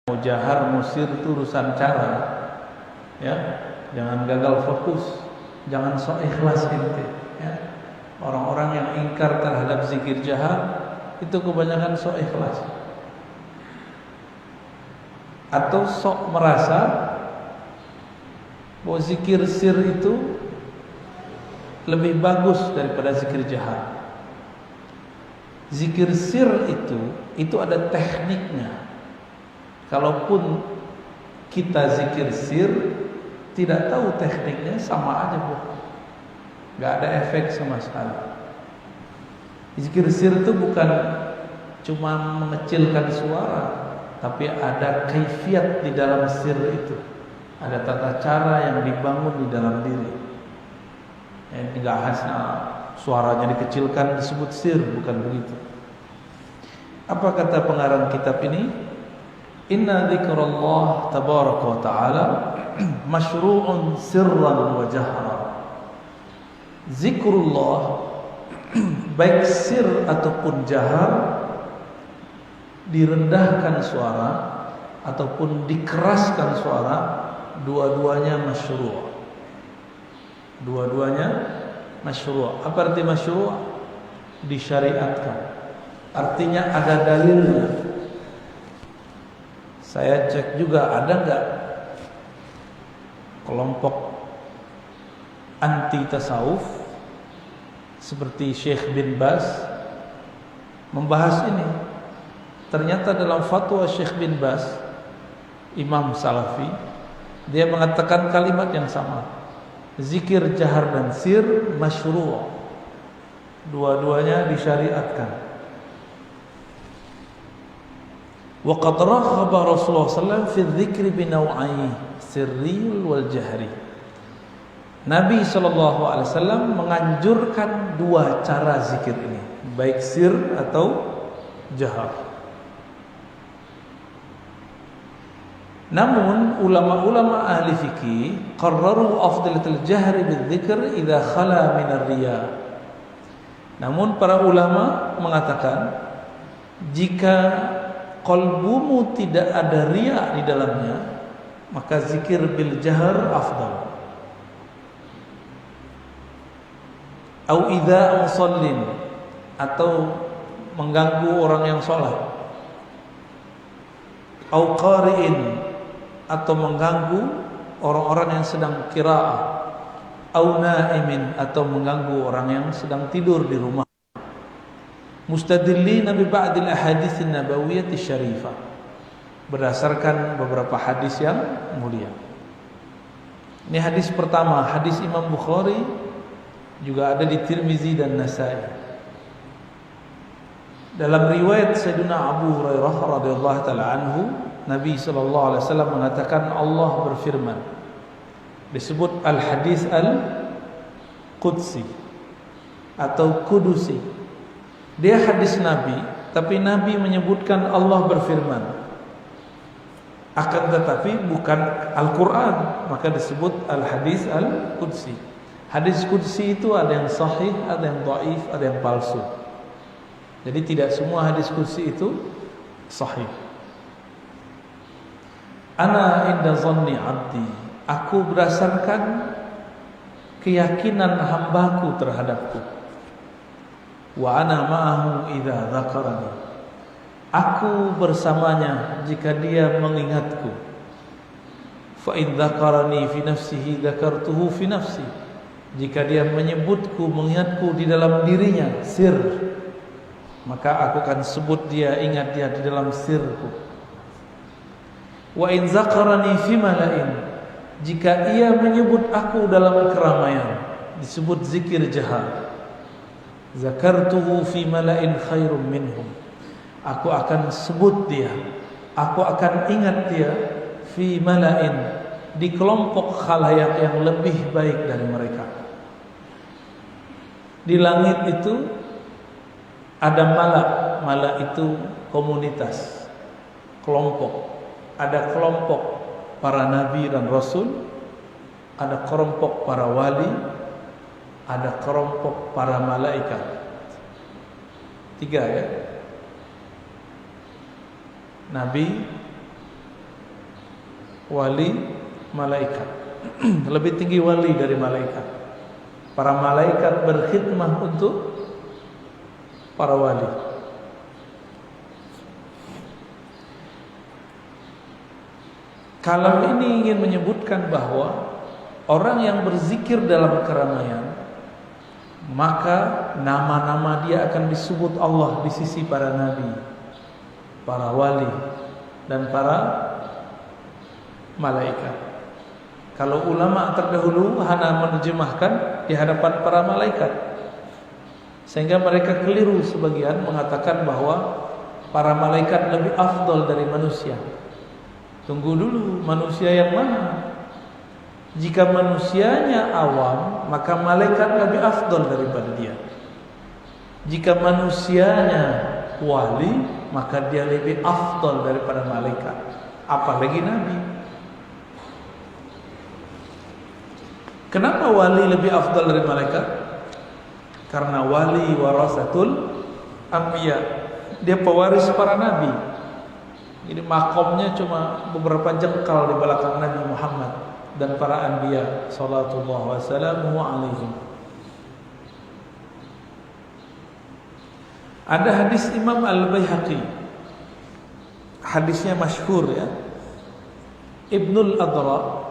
Mau jahar, musir itu urusan cara, ya. Jangan gagal fokus, jangan sok ikhlas ente, ya. Orang-orang yang ingkar terhadap zikir jahar itu kebanyakan sok ikhlas, atau sok merasa bahwa zikir sir itu lebih bagus daripada zikir jahar. Zikir sir itu ada tekniknya. Kalaupun kita zikir sir tidak tahu tekniknya, sama aja bohong, nggak ada efek sama sekali. Zikir sir itu bukan cuma mengecilkan suara, tapi ada kaifiat di dalam sir itu, ada tata cara yang dibangun di dalam diri. Nggak hanya suaranya dikecilkan disebut sir, bukan begitu. Apa kata pengarang kitab ini? Inna dzikrullah tabaraka wa ta'ala masyru'un sirran wa jahra. Zikrullah baik sir ataupun jahar, direndahkan suara ataupun dikeraskan suara, dua-duanya masyru'. Dua-duanya masyru'. Apa arti masyru'? Disyariatkan. Artinya ada dalilnya. Saya cek juga ada enggak kelompok anti tasawuf seperti Syekh bin Baz membahas ini. Ternyata dalam fatwa Syekh bin Baz, Imam Salafi, dia mengatakan kalimat yang sama. Zikir jahar dan sir masyru'. Dua-duanya disyariatkan. Wa qad raghaba Rasulullah sallallahu alaihi wasallam fi dzikri bi naw'ai sirri wal jahri. Nabi sallallahu alaihi wasallam menganjurkan dua cara zikir ini, baik sir atau jahar. Namun ulama-ulama ahli fikih qarraru afdalatul jahri bidzikr idza khala min ar-riya. Namun para ulama mengatakan jika qalbumu tidak ada riya di dalamnya, maka zikir bil jahar afdal. Au idza musallin, atau mengganggu orang yang sholat. Au qari'in, atau mengganggu orang-orang yang sedang qiraah. Au na'imin, atau mengganggu orang yang sedang tidur di rumah. Mustadillina bi ba'dil ahadits an-nabawiyyah asy-syarifah, berdasarkan beberapa hadis yang mulia. Ini hadis pertama, hadis Imam Bukhari, juga ada di Tirmizi dan Nasai. Dalam riwayat Sayyidina Abu Hurairah radhiyallahu taala anhu, Nabi sallallahu alaihi wasallam mengatakan Allah berfirman. Disebut al-hadis al-qudsi atau kudusi. Dia hadis Nabi, tapi Nabi menyebutkan Allah berfirman. Akan tetapi bukan Al-Quran, maka disebut al-hadis al-qudsi. Hadis qudsi itu ada yang sahih, ada yang dhaif, ada yang palsu. Jadi tidak semua hadis qudsi itu sahih. Ana inda zanni abdi, aku berdasarkan keyakinan hambaku terhadapku. Wa ana ma'ahu idza dzakarani, aku bersamanya jika dia mengingatku. Fa in dzakarani fi nafsihi dzakartuhu fi nafsi, jika dia menyebutku, mengingatku di dalam dirinya, sir, maka aku akan sebut dia, ingat dia di dalam sirku. Wa in dzakarani fi mala'in, jika ia menyebut aku dalam keramaian, disebut zikir jahar. Zakartuhu fi mala'in khairum minhum, aku akan sebut dia, aku akan ingat dia fi mala'in, di kelompok khalayak yang lebih baik dari mereka. Di langit itu ada malak itu komunitas, kelompok. Ada kelompok para nabi dan rasul, ada kelompok para wali, ada kelompok para malaikat. 3 ya. Nabi, wali malaikat. Lebih tinggi wali dari malaikat. Para malaikat berkhidmah untuk para wali. Kalam ini ingin menyebutkan bahwa orang yang berzikir dalam keramaian, maka nama-nama dia akan disebut Allah di sisi para nabi, para wali, dan para malaikat. Kalau ulama terdahulu hanya menerjemahkan di hadapan para malaikat, sehingga mereka keliru sebagian mengatakan bahwa para malaikat lebih afdal dari manusia. Tunggu dulu, manusia yang mana? Jika manusianya awam, maka malaikat lebih afdal daripada dia. Jika manusianya wali, maka dia lebih afdal daripada malaikat, apalagi nabi. Kenapa wali lebih afdal dari malaikat? Karena wali warasatul anbiya. Dia pewaris para nabi. Jadi makomnya cuma beberapa jengkal di belakang Nabi Muhammad dan para anbiya sallallahu wasallamu alaihim. Ada hadis Imam Al-Baihaqi. Hadisnya masyhur ya. Ibnul Adra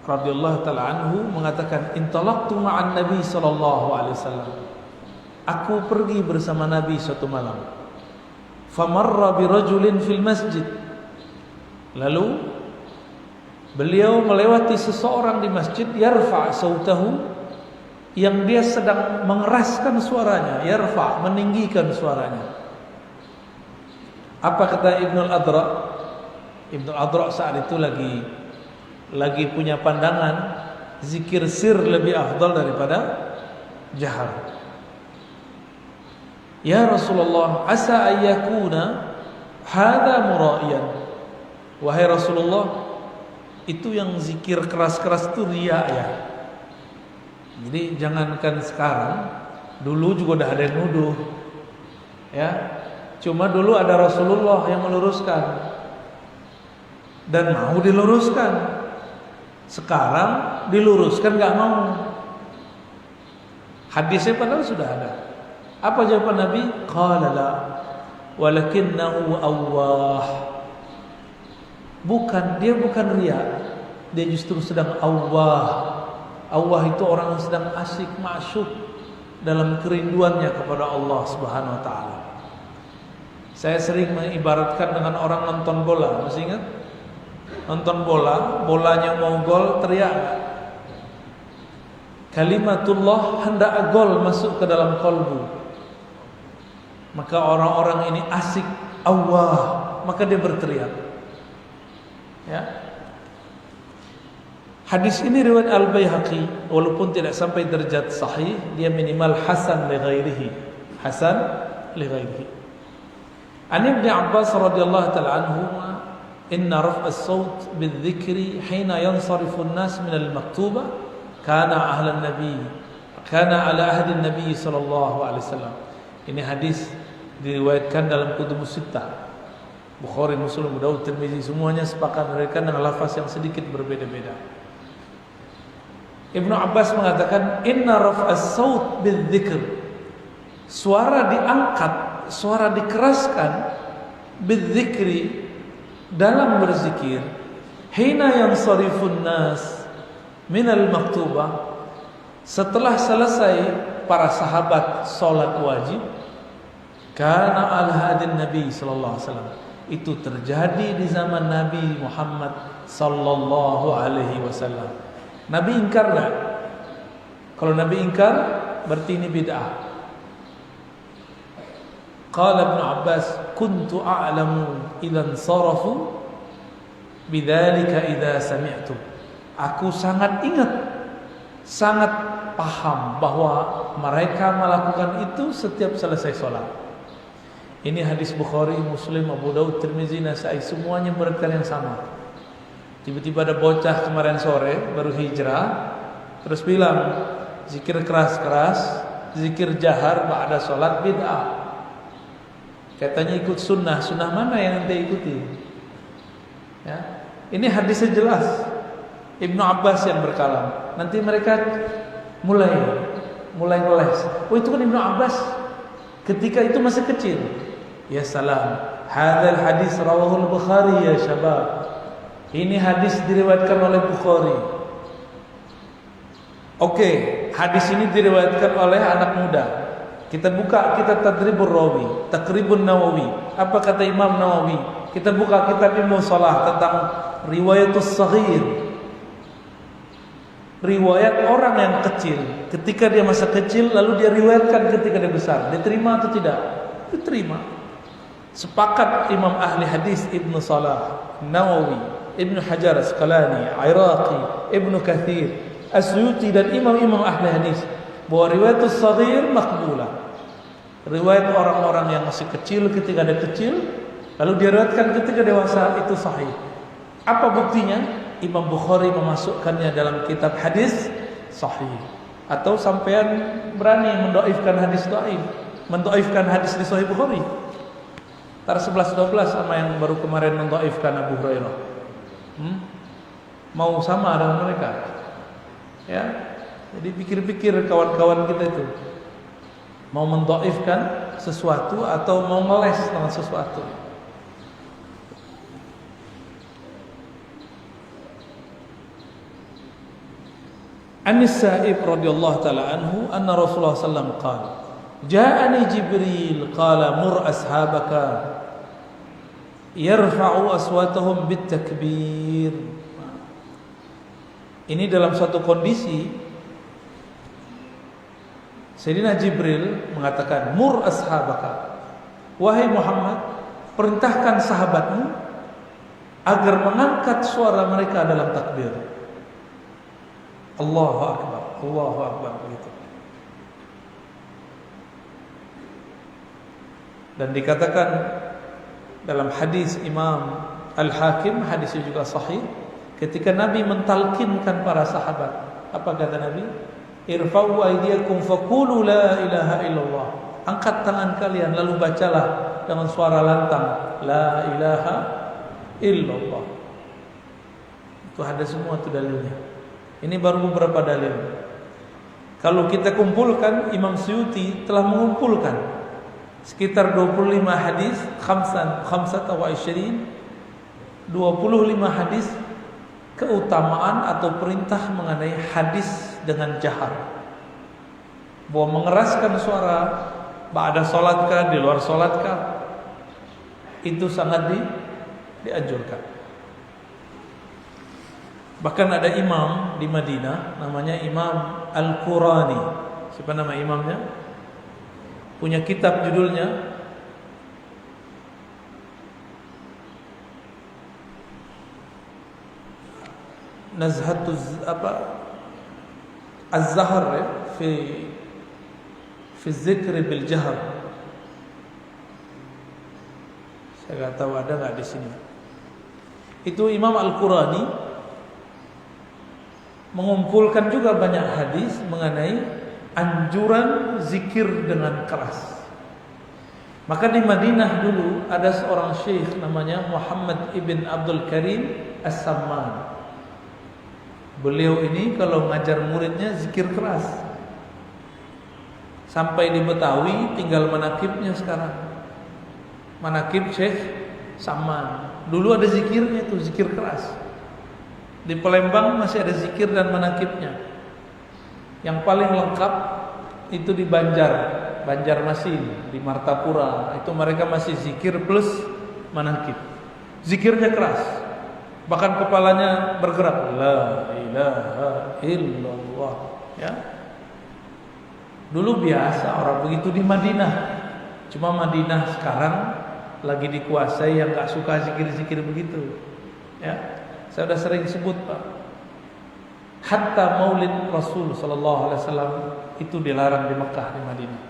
radhiyallahu ta'ala anhu mengatakan, intalaqtu ma'an Nabi sallallahu alaihi wasallam. Aku pergi bersama Nabi suatu malam. Famarra birajulin fil masjid. Lalu beliau melewati seseorang di masjid, yarfa' sautahu, yang dia sedang mengeraskan suaranya, yarfa', meninggikan suaranya. Apa kata Ibnul Adra? Ibnul Adra saat itu lagi punya pandangan zikir sir lebih afdal daripada jahar. Ya Rasulullah, asa ayyakuna hada mura'iyan. Wahai Rasulullah, itu yang zikir keras-keras itu riya ya. Jadi jangankan sekarang, dulu juga udah ada yang nuduh ya. Cuma dulu ada Rasulullah yang meluruskan dan mau diluruskan. Sekarang diluruskan gak mau. Hadisnya padahal sudah ada. Apa jawaban Nabi? Qala la walakinnahu awwah. Dia bukan riya. Dia justru sedang awwah. Awwah itu orang yang sedang asyik masyuk dalam kerinduannya kepada Allah Subhanahu wa taala. Saya sering mengibaratkan dengan orang nonton bola, masih ingat? Nonton bola, bolanya mau gol, teriak. Kalimatullah hendak gol masuk ke dalam kalbu. Maka orang-orang ini asik Allah, maka dia berteriak. Ya. Hadis ini riwayat Al-Baihaqi, walaupun tidak sampai derajat sahih, dia minimal hasan li ghairihi. Hasan li ghairihi. An Ibnu Abbas radhiyallahu ta'ala anhu, inna raf'a as-saut bil-dhikri hina yansarifu an-nas min al-maktuba kana ahlan nabi kana ala ahdi nabi sallallahu alaihi wasallam. Ini hadis diriwayatkan dalam kutubus sittah. Bukhari, Muslim, Abu Daud, Tirmizi, semuanya sepakat memberikan dengan lafaz yang sedikit berbeda-beda. Ibnu Abbas mengatakan, inna raf'as saut bil-dzikr, suara diangkat, suara dikeraskan, bil-dzikri, dalam berzikir, hina yansarifun nas minal maktubah, setelah selesai para sahabat salat wajib, kana al-hadin Nabi sallallahu alaihi wasallam, itu terjadi di zaman Nabi Muhammad sallallahu alaihi wasallam. Nabi ingkar enggak? Kalau Nabi ingkar, berarti ini bid'ah. Qala Ibnu Abbas, kuntu a'lamu idzan sarafu bidzalika idza sami'tu. Aku sangat ingat, sangat paham bahwa mereka melakukan itu setiap selesai sholat. Ini hadis Bukhari, Muslim, Abu Daud, Tirmizi, Nasai, semuanya merekam yang sama. Tiba-tiba ada bocah kemarin sore baru hijrah, terus bilang zikir keras-keras, zikir jahar ba'da sholat bid'ah. Katanya ikut sunnah. Sunnah mana yang ente ikuti? Ya. Ini hadisnya jelas. Ibnu Abbas yang berkalam. Nanti mereka mulai ngeles. Oh itu kan Ibnu Abbas ketika itu masih kecil. Ya salam. Hadzal hadis rawahul Bukhari ya syabab. Ini hadis diriwayatkan oleh Bukhari. Oke, hadis ini diriwayatkan oleh anak muda. Kita buka kitab Tadribur Rawi, Taqribun Nawawi. Apa kata Imam Nawawi? Kita buka kitab Ibnu Shalah tentang riwayatus saghir. Riwayat orang yang kecil, ketika dia masa kecil lalu dia riwayatkan ketika dia besar. Diterima atau tidak? Diterima. Sepakat Imam ahli hadis Ibnu Shalah, Nawawi, Ibnu Hajar Asqalani, Iraqi, Ibnu Katsir, Asyuti dan imam-imam ahli hadis bahwa riwayatus saghir makbulah. Riwayat orang-orang yang masih kecil ketika dia kecil lalu diriwayatkan ketika dewasa itu sahih. Apa buktinya? Imam Bukhari memasukkannya dalam kitab hadis sahih. Atau sampean berani mendoifkan hadis dhaif, mendoifkan hadis di Sahih Bukhari? Tar 11-12 sama yang baru kemarin mendoifkan Abu Hurairah. Mau sama dengan mereka? Ya. Jadi pikir-pikir kawan-kawan kita itu mau mendoifkan sesuatu atau mau ngeles dengan sesuatu. An-Sa'ib radhiyallahu taala anhu anna Rasulullah sallallahu alaihi wasallam qala ja'ani Jibril qala mur ashabaka yarfa'u aswatahum bitakbir. Ini dalam suatu kondisi Sayyidina Jibril mengatakan mur ashabaka, wahai Muhammad, perintahkan sahabatmu agar mengangkat suara mereka dalam takbir. Allahu Akbar, Allahu Akbar begitu. Dan dikatakan dalam hadis Imam Al-Hakim, hadisnya juga sahih, ketika Nabi mentalkinkan para sahabat, apa kata Nabi? Irfa'u aydiyakum faqulu la ilaha illallah. Angkat tangan kalian lalu bacalah dengan suara lantang la ilaha illallah. Itu ada semua itu dalilnya. Ini baru beberapa dalil. Kalau kita kumpulkan, Imam Suyuti telah mengumpulkan sekitar 25 hadis, 25 hadis keutamaan atau perintah mengenai hadis dengan jahar, bahwa mengeraskan suara ba'da sholatkah, di luar sholatkah, itu sangat dianjurkan. Bahkan ada imam di Madinah namanya Imam Al-Qurani. Siapa nama imamnya? Punya kitab judulnya Nazhatuz Az-Zahr fi Zikr bil Jahr. Saya enggak tahu ada enggak di sini. Itu Imam Al-Qurani mengumpulkan juga banyak hadis mengenai anjuran zikir dengan keras. Maka di Madinah dulu ada seorang syekh namanya Muhammad ibn Abdul Karim As-Samman. Beliau ini kalau ngajar muridnya zikir keras. Sampai di Betawi tinggal manakibnya sekarang. Manakib Syekh Samman. Dulu ada zikirnya itu, zikir keras. Di Palembang masih ada zikir dan manakibnya. Yang paling lengkap itu di Banjarmasin, di Martapura. Itu mereka masih zikir plus manakib. Zikirnya keras. Bahkan kepalanya bergerak, la ilaha illallah, ya. Dulu biasa orang begitu di Madinah. Cuma Madinah sekarang lagi dikuasai yang enggak suka zikir-zikir begitu. Ya. Saya sudah sering sebut, Pak. Hatta Maulid Rasul sallallahu alaihi wasallam itu dilarang di Mekah, di Madinah.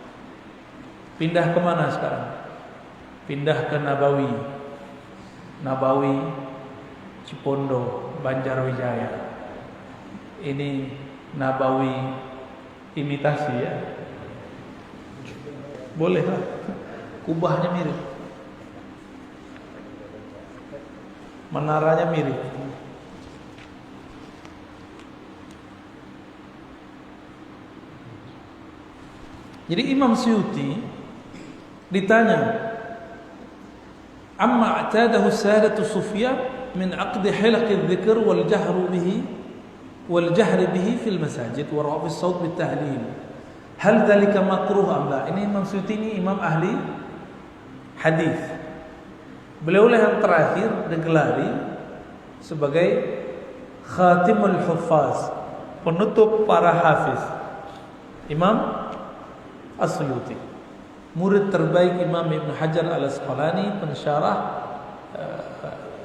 Pindah ke mana sekarang? Pindah ke Nabawi. Cipondo, Banjarwijaya. Ini Nabawi imitasi ya. Boleh lah. Kubahnya mirip. menaranya mirip. Jadi Imam Suyuti ditanya, amma a'tadahu sadatu Sufyan min aqdi hilaq adh-dhikr wal jahr bihi fil masajid wa rafi as-saut bit tahlil, hal dhalika makruh am la? Ini Imam Suyuti ini imam ahli hadis. Beliau lah yang terakhir digelari sebagai Khatimul Huffaz, penutup para hafiz, Imam As-Suyuti, murid terbaik Imam Ibn Hajar Al-Asqalani, pensyarah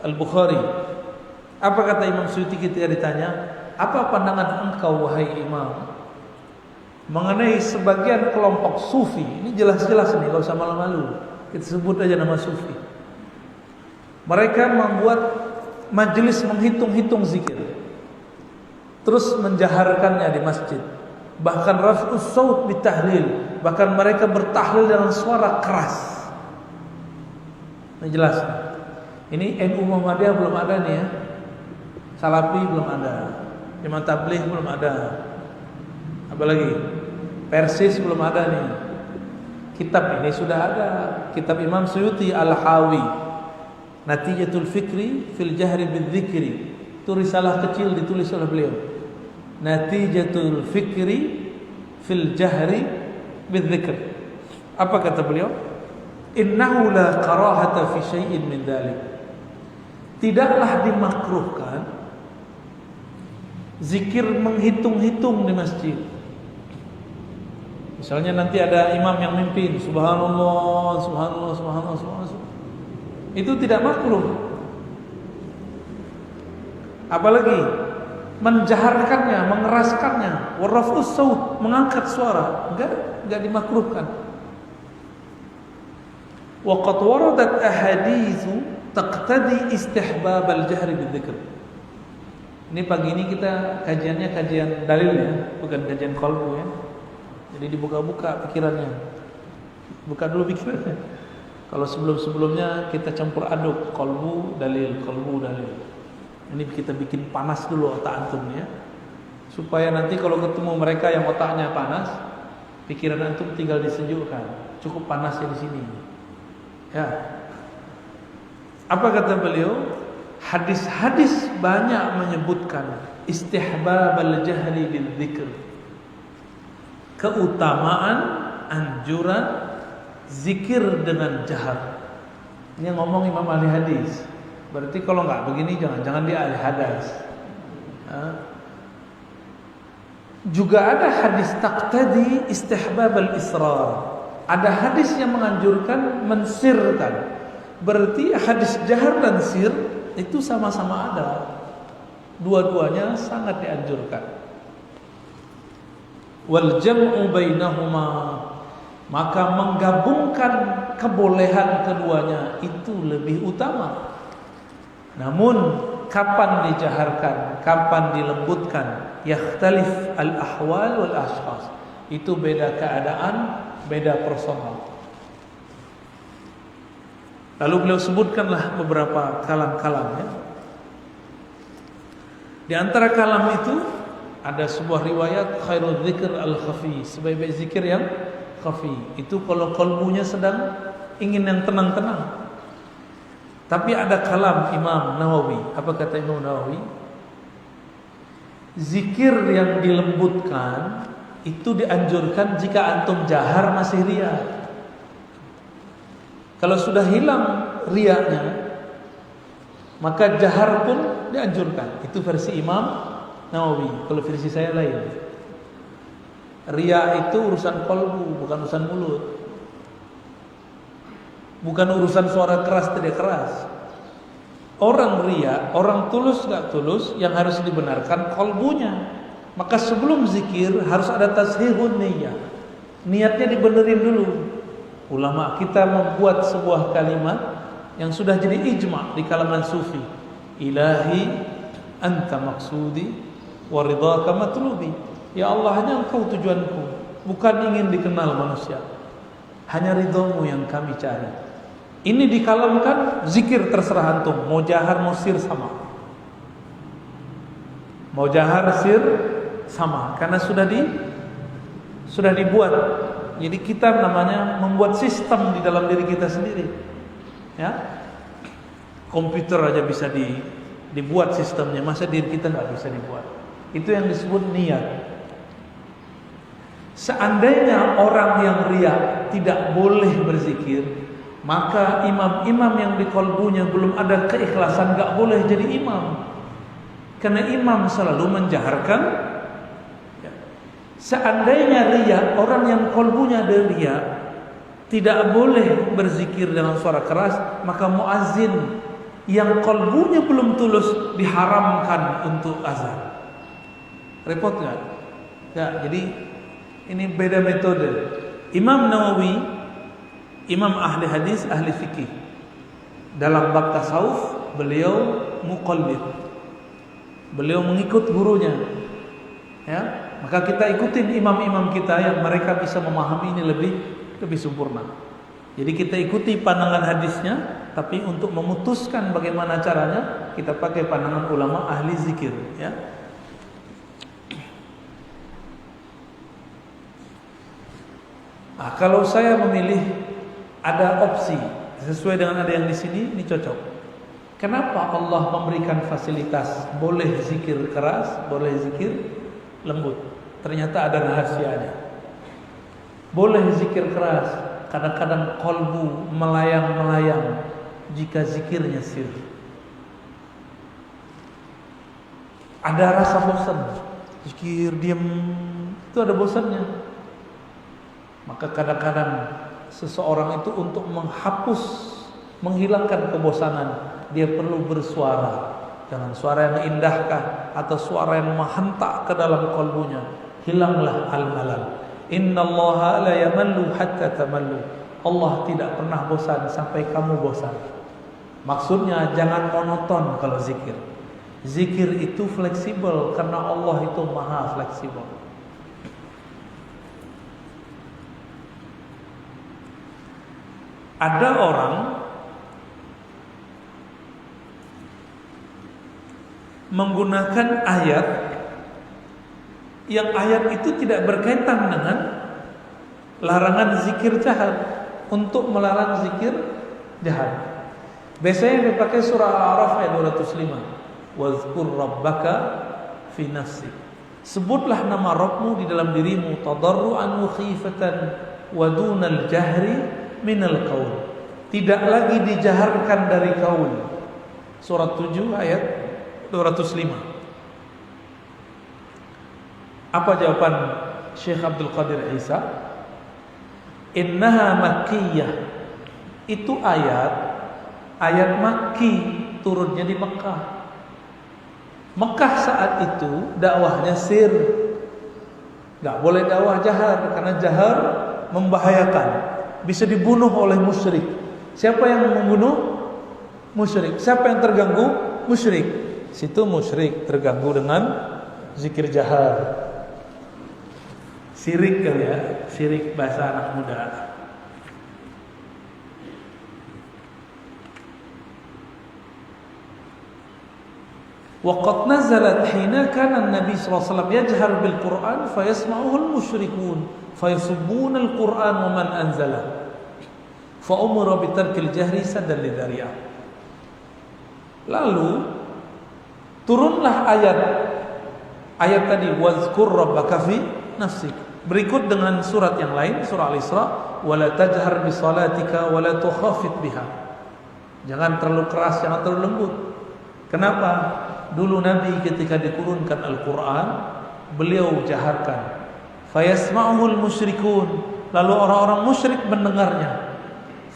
Al-Bukhari. Apa kata Imam Suyuti ketika ditanya, apa pandangan engkau wahai Imam mengenai sebagian kelompok sufi? Ini jelas-jelas nih, gak usah malu-malu, kita sebut aja nama sufi. Mereka membuat majelis menghitung-hitung zikir, terus menjaharkannya di masjid, bahkan raf'us saut bitahlil, bahkan mereka bertahlil dengan suara keras. Ini jelas. Ini NU Muhammadiyah belum ada nih ya, Salafi belum ada, Jemaah Tabligh belum ada, apalagi Persis belum ada nih. Kitab ini sudah ada, kitab Imam Suyuti Al-Hawi, Natijatul Fikri fil Jahri bidzikri. Itu risalah kecil ditulis oleh beliau. Natijatul Fikri fil Jahri bidzikr. Apa kata beliau? Innahu la karahata fi syai'in min dzalik. Tidaklah dimakruhkan zikir menghitung-hitung di masjid. Misalnya nanti ada imam yang mimpin, subhanallah, subhanallah, subhanallah, subhanallah. Itu tidak makruh. Apalagi menjaharkannya, mengeraskannya, warafus saut, mengangkat suara, enggak dimakruhkan. Wa qad waradat ahaditsu taqtadi istihbab al-jahr bidzikr. Ini pagi ini kita kajiannya kajian dalil ya, bukan kajian qalbu ya. Jadi dibuka-buka pikirannya. Buka dulu pikirannya. Kalau sebelum-sebelumnya kita campur aduk qalbu dalil, qalbu dalil. Ini kita bikin panas dulu otak antum ya, supaya nanti kalau ketemu mereka yang otaknya panas, pikiran antum tinggal disejukkan. Cukup panasnya di sini. Ya. Apa kata beliau? Hadis-hadis banyak menyebutkan istihbab al-jahri bidzikr, keutamaan anjuran zikir dengan jahar. Ini ngomong Imam ahli hadis. Berarti kalau nggak begini jangan dia ahli hadis. Juga ada hadis taqtadi istihbab al-israr. Ada hadis yang menganjurkan mensirkan. Berarti hadis jahar dan sir itu sama-sama ada. Dua-duanya sangat dianjurkan. Wal jam'u bainahuma, maka menggabungkan kebolehan keduanya itu lebih utama. Namun kapan dijaharkan, kapan dilembutkan, yakhtalif al-ahwal wal ashkhas. Itu beda keadaan, beda personal. Lalu beliau sebutkanlah beberapa kalam-kalam ya. Di antara kalam itu ada sebuah riwayat khairul dzikr al-khafi, sebaik-baik zikir yang khafi. Itu kalau qalbunya sedang ingin yang tenang-tenang. Tapi ada kalam Imam Nawawi. Apa kata Imam Nawawi? Zikir yang dilembutkan itu dianjurkan jika antum jahar masih riya. Kalau sudah hilang riyanya, maka jahar pun dianjurkan. Itu versi Imam Nawawi. Kalau versi saya lain. Riya itu urusan qalbu, bukan urusan mulut. Bukan urusan suara keras tidak keras. Orang riya, orang tulus gak tulus, yang harus dibenarkan qalbunya. Maka sebelum zikir harus ada tashihun niyyah. Niatnya dibenerin dulu. Ulama kita membuat sebuah kalimat yang sudah jadi ijma' di kalangan sufi. Ilahi anta maksudi wa ridhaka matlubi. Ya Allah, hanya Engkau tujuanku, bukan ingin dikenal manusia. Hanya ridhamu yang kami cari. Ini dikalamkan, zikir terserah antum, mau jahar mau sir sama. Mau jahar sir sama, karena sudah dibuat. Jadi kita namanya membuat sistem di dalam diri kita sendiri. Ya. Komputer aja bisa dibuat sistemnya, masa diri kita nggak bisa dibuat. Itu yang disebut niat. Seandainya orang yang riya tidak boleh berzikir, maka imam-imam yang di kolbunya belum ada keikhlasan gak boleh jadi imam. Karena imam selalu menjaharkan. Seandainya riya, orang yang kolbunya ada riya tidak boleh berzikir dengan suara keras, maka muazzin yang kolbunya belum tulus diharamkan untuk azan. Repot gak? Ya, jadi ini beda metode. Imam Nawawi, imam ahli hadis, ahli fikih, dalam bab tasawuf beliau muqallid. Beliau mengikut gurunya. Ya, maka kita ikutin imam-imam kita yang mereka bisa memahami ini lebih sempurna. Jadi kita ikuti pandangan hadisnya, tapi untuk memutuskan bagaimana caranya kita pakai pandangan ulama ahli zikir, ya. Nah, kalau saya memilih ada opsi sesuai dengan ada yang di sini, ini cocok. Kenapa Allah memberikan fasilitas boleh zikir keras, boleh zikir lembut? Ternyata ada rahasianya. Boleh zikir keras, kadang-kadang kolbu melayang-melayang jika zikirnya sir. Ada rasa bosan, zikir diam itu ada bosannya. Maka kadang-kadang seseorang itu untuk menghilangkan kebosanan, dia perlu bersuara dengan suara yang indahkah atau suara yang menghentak ke dalam kolbunya. Hilanglah al-malal. Innallaha la yamallu hatta tamallu. Allah tidak pernah bosan sampai kamu bosan. Maksudnya jangan monoton kalau zikir. Zikir itu fleksibel karena Allah itu maha fleksibel. Ada orang menggunakan ayat yang ayat itu tidak berkaitan dengan larangan zikir jahar untuk melarang zikir jahar. Biasanya dipakai surah Al-A'raf ayat 205. Wazkur rabbaka fi nafsik. Sebutlah nama Rabbmu di dalam dirimu tadarruan wa khifatan wa dunal jahri minal qaul. Tidak lagi dijaharkan dari qaul. Surat 7 ayat 205. Apa jawaban Syekh Abdul Qadir Isa? Innaha makkiyah. Itu ayat Makki, turunnya di Mekah. Mekah saat itu dakwahnya sir. Gak boleh dakwah jahar, karena jahar membahayakan. Bisa dibunuh oleh musyrik. Siapa yang membunuh? Musyrik. Siapa yang terganggu? Musyrik. Situ musyrik terganggu dengan zikir jahar. Sirik kali ya, sirik bahasa anak muda. Waqad nazalat hina kana an-nabi sallallahu alaihi wasallam yajhar bil Qur'an fayasma'uhu al-musyrikun fayasubbuna al-Qur'an wa man anzala fa umira bi tarkil jahri saddan lidhari'ah. Lalu turunlah ayat tadi wazkur rabbaka fi nafsik. Berikut dengan surat yang lain, surah Al-Isra, wala tajhar bi salatika wala tukhafit biha. Jangan terlalu keras, jangan terlalu lembut. Kenapa? Dulu Nabi ketika diturunkan Al-Quran, beliau jaharkan. Fayasma'uhul musyrikun, lalu orang-orang musyrik mendengarnya.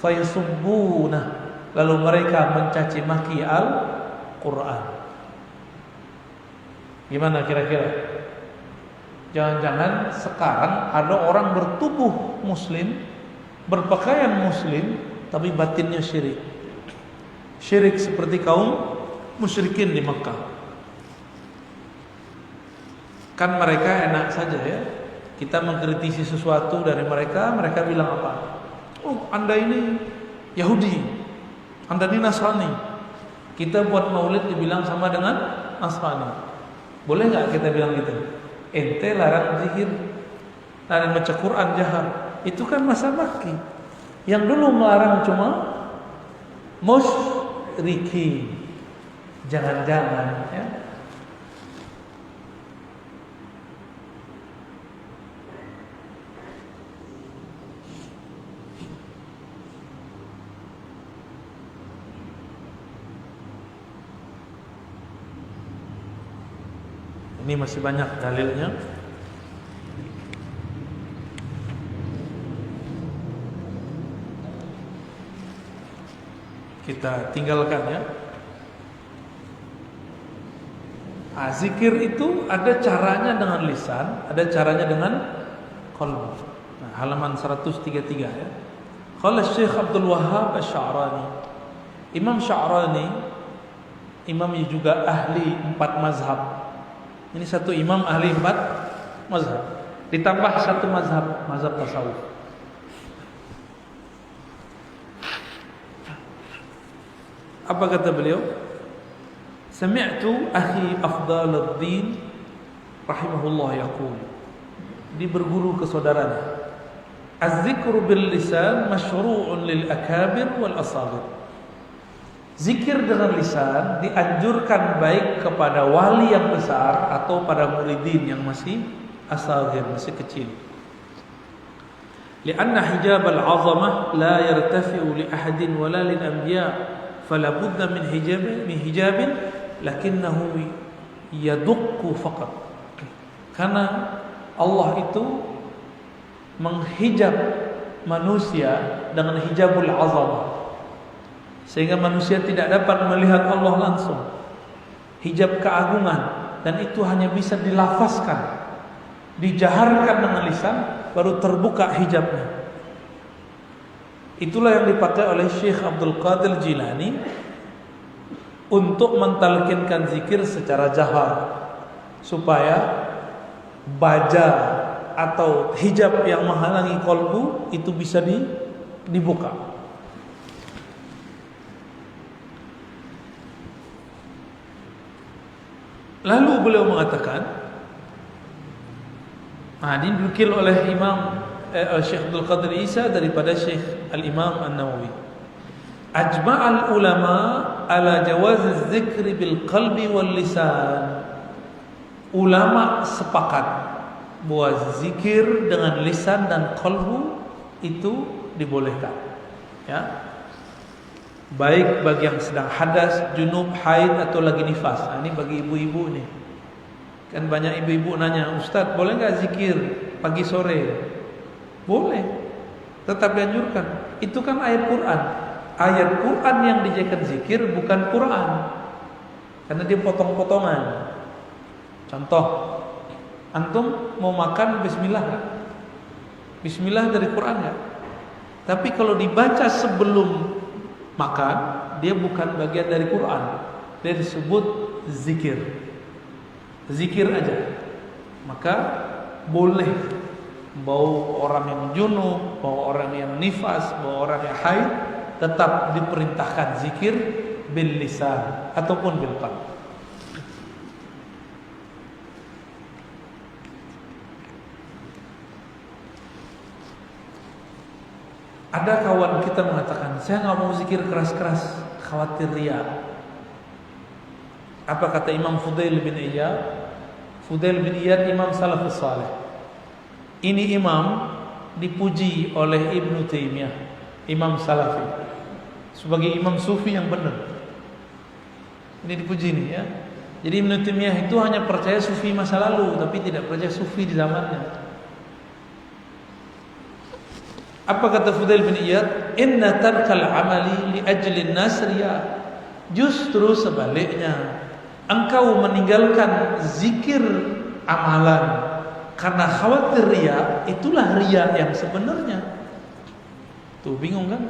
Fayasubbuna, lalu mereka mencaci maki Al-Quran. Gimana kira-kira? Jangan-jangan sekarang ada orang bertubuh muslim, berpakaian muslim, tapi batinnya syirik. Syirik seperti kaum musyrikin di Mekah. Kan mereka enak saja ya. Kita mengkritisi sesuatu dari mereka, mereka bilang apa? Oh, Anda ini Yahudi. Anda ini Nasrani, kita buat maulid dibilang sama dengan Nasrani. Boleh nggak kita bilang gitu? Ente larang zikir, larang baca Quran jahar. Itu kan masa Makki. Yang dulu melarang cuma musyrikin. Jangan-jangan ya. Ini masih banyak dalilnya. Kita tinggalkan ya. Zikir itu ada caranya dengan lisan, ada caranya dengan qalb. Nah, halaman 133 ya. Qala Syekh Abdul Wahhab Asy-Sya'rani. Imam Sya'rani, imam yang juga ahli 4 mazhab. Ini satu imam ahli 4 mazhab, ditambah satu mazhab, mazhab tasawuf. Apa kata beliau? Sami'tu akhi Afdaluddin rahimahullah yaqul. Dia berguru ke saudaranya. Az-zikru bil lisan masyru'un lil akabir wal asaghir. Zikir dengan lisan dianjurkan baik kepada wali yang besar atau pada muridin yang masih asaghir, masih kecil. Lianna hijab al-'azamah la yartafi'u li ahadin wala lil anbiya, fala budda min hijabin lakinnahu yadukku faqat. Karena Allah itu menghijab manusia dengan hijabul 'azamah, sehingga manusia tidak dapat melihat Allah langsung. Hijab keagungan, dan itu hanya bisa dilafazkan, dijaharkan dengan lisan, baru terbuka hijabnya. Itulah yang dipakai oleh Syekh Abdul Qadir Jilani untuk mentalkinkan zikir secara jahar, supaya baja atau hijab yang menghalangi qalbu itu bisa dibuka. Lalu beliau mengatakan, dinukil oleh Imam Syekh Abdul Qadir Isa daripada Syekh Al-Imam An-Nawawi, ajma'al ulama ala jawaz az-zikri bil qalbi wal lisan. Ulama sepakat bahwa zikir dengan lisan dan qalbu itu dibolehkan, ya. Baik bagi yang sedang hadas, junub, haid atau lagi nifas. Ini bagi ibu-ibu nih. Kan banyak ibu-ibu nanya, Ustaz, boleh nggak zikir pagi sore? Boleh, tetap dianjurkan. Itu kan ayat Quran. Ayat Quran yang dijadikan zikir bukan Quran, karena dia potong-potongan. Contoh, antum mau makan bismillah nggak? Bismillah dari Quran nggak? Tapi kalau dibaca sebelum makan, dia bukan bagian dari Quran. Dia disebut zikir. Zikir aja. Maka boleh bau orang yang junub, bau orang yang nifas, bau orang yang haid, tetap diperintahkan zikir bil lisan ataupun bil qalb. Ada kawan kita mengatakan, saya nggak mau zikir keras-keras, khawatir riya. Apa kata Imam Fudail bin Iyad? Fudail bin Iyad imam salafus salih. Ini imam dipuji oleh Ibnu Taimiyah, imam salafi, sebagai imam sufi yang benar. Ini dipuji nih ya. Jadi Ibnu Taimiyah itu hanya percaya sufi masa lalu, tapi tidak percaya sufi di zamannya. Apa kata Fudail bin Iyad? Inna tarkal amali li ajli an-nas riya. Justru sebaliknya, engkau meninggalkan zikir amalan karena khawatir riya, itulah riya yang sebenarnya. Tuh bingung kan?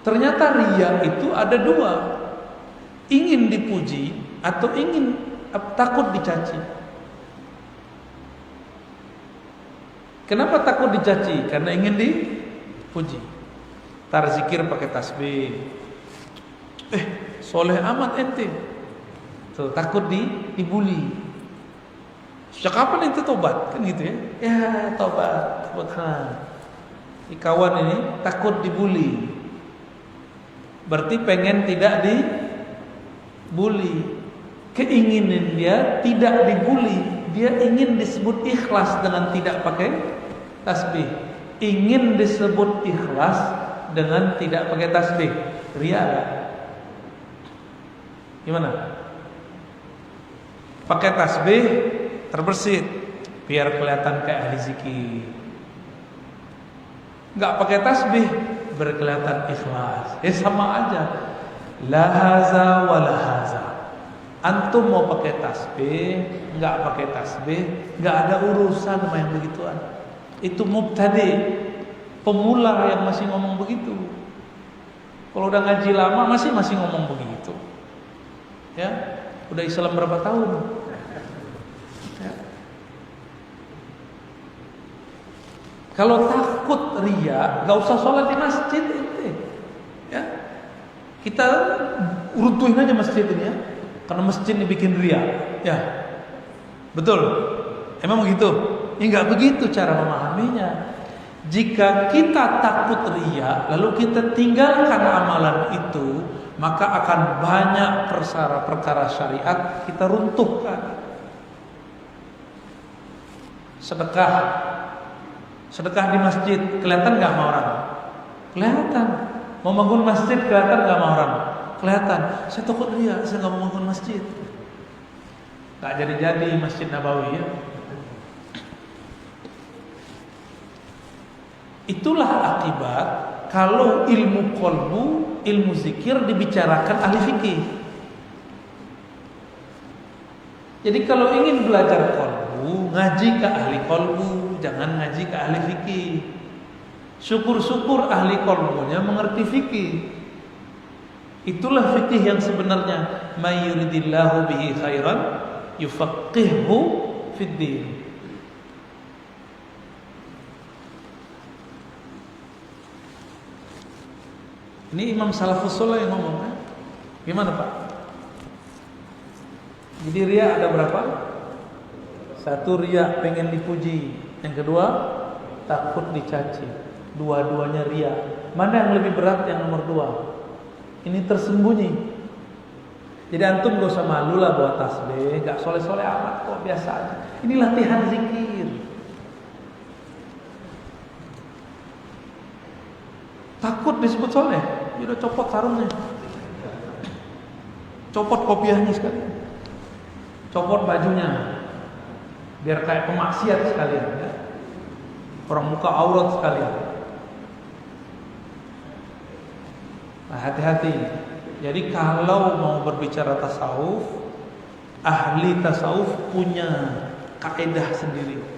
Ternyata riya itu ada dua, ingin dipuji atau ingin takut dicaci. Kenapa takut dicaci? Karena ingin dipuji. tar zikir pakai tasbih. Soleh amat ente. Tuh, takut dibully. Sejak kapan ente tobat? Kan gitu ya. Ya, tobat. Kawan ini takut dibully. Berarti pengen tidak dibully. Keinginan dia tidak dibully. Dia ingin disebut ikhlas dengan tidak pakai tasbih. Ingin disebut ikhlas dengan tidak pakai tasbih. Ria. Gimana? Pakai tasbih terbersit biar kelihatan kayak ahli zikir. Enggak pakai tasbih berkelihatan ikhlas. Sama aja. La haza wa la haza. Antum mau pakai tasbih, enggak pakai tasbih, enggak ada urusan sama yang begituan. Itu mubtadi, pemula yang masih ngomong begitu. Kalau udah ngaji lama masih ngomong begitu. Ya, udah Islam berapa tahun? Ya. Kalau takut ria, enggak usah sholat di masjid ini. Ya. Kita runtuhin aja masjid ini ya. Karena masjid ini bikin ria. Ya. Betul. Emang begitu? Ya enggak begitu cara memahaminya. Jika kita takut ria, lalu kita tinggalkan amalan itu, maka akan banyak perkara syariat kita runtuhkan. Sedekah di masjid kelihatan nggak sama orang? Kelihatan. Mau bangun masjid kelihatan nggak sama orang? Kelihatan. Saya takut ria, saya nggak mau bangun masjid. Tak jadi Masjid Nabawi ya. Itulah akibat kalau ilmu qalbu, ilmu zikir dibicarakan ahli fikih. Jadi kalau ingin belajar qalbu, ngaji ke ahli qalbu, jangan ngaji ke ahli fikih. Syukur-syukur ahli qalbunya mengerti fikih. Itulah fikih yang sebenarnya. May yuridillahu bihi khairan yufaqihhu fid din. Ini Imam Salafus Saleh yang ngomong kan? Gimana Pak? Jadi ria ada berapa? Satu, ria pengen dipuji. Yang kedua, takut dicaci. Dua-duanya ria. Mana yang lebih berat? Yang nomor 2. Ini tersembunyi. Jadi antum gak usah malu lah bawa tasbih, gak soleh-soleh amat kok, biasa aja. Ini latihan zikir. Takut disebut soleh, dia udah copot sarungnya, copot kopiahnya sekalian, copot bajunya, biar kayak pemaksiat sekalian ya. Orang buka aurat sekalian. Nah, hati-hati. Jadi kalau mau berbicara tasawuf, ahli tasawuf punya kaidah sendiri.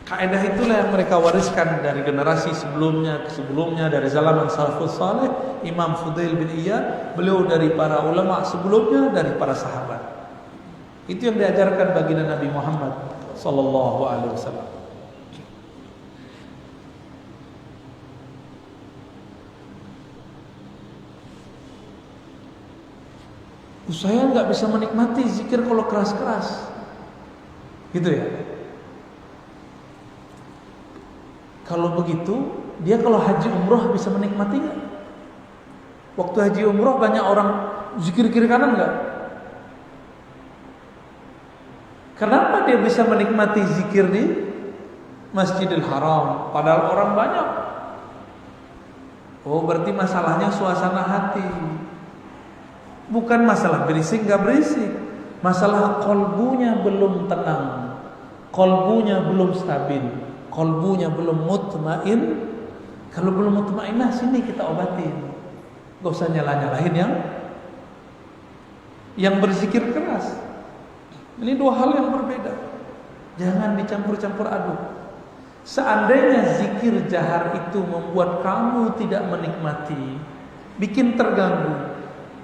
Kaidah itulah yang mereka wariskan dari generasi sebelumnya dari zaman salafus saleh, Imam Fudail bin Iyad, beliau dari para ulama sebelumnya, dari para sahabat. Itu yang diajarkan baginda Nabi Muhammad sallallahu alaihi wasallam. Saya nggak bisa menikmati zikir kalau keras-keras, gitu ya. Kalau begitu, dia kalau haji umroh bisa menikmati nggak? Waktu haji umroh banyak orang zikir kiri kanan nggak? Kenapa dia bisa menikmati zikir di Masjidil Haram, padahal orang banyak? Oh, berarti masalahnya suasana hati. Bukan masalah berisik nggak berisik, masalah kolbunya belum tenang, kolbunya belum stabil, kolbunya belum mutmain. Kalau belum mutmainah, sini kita obatin. Gak usah nyalahin yang berzikir keras. Ini dua hal yang berbeda. Jangan dicampur-campur aduk. Seandainya zikir jahar itu membuat kamu tidak menikmati, bikin terganggu,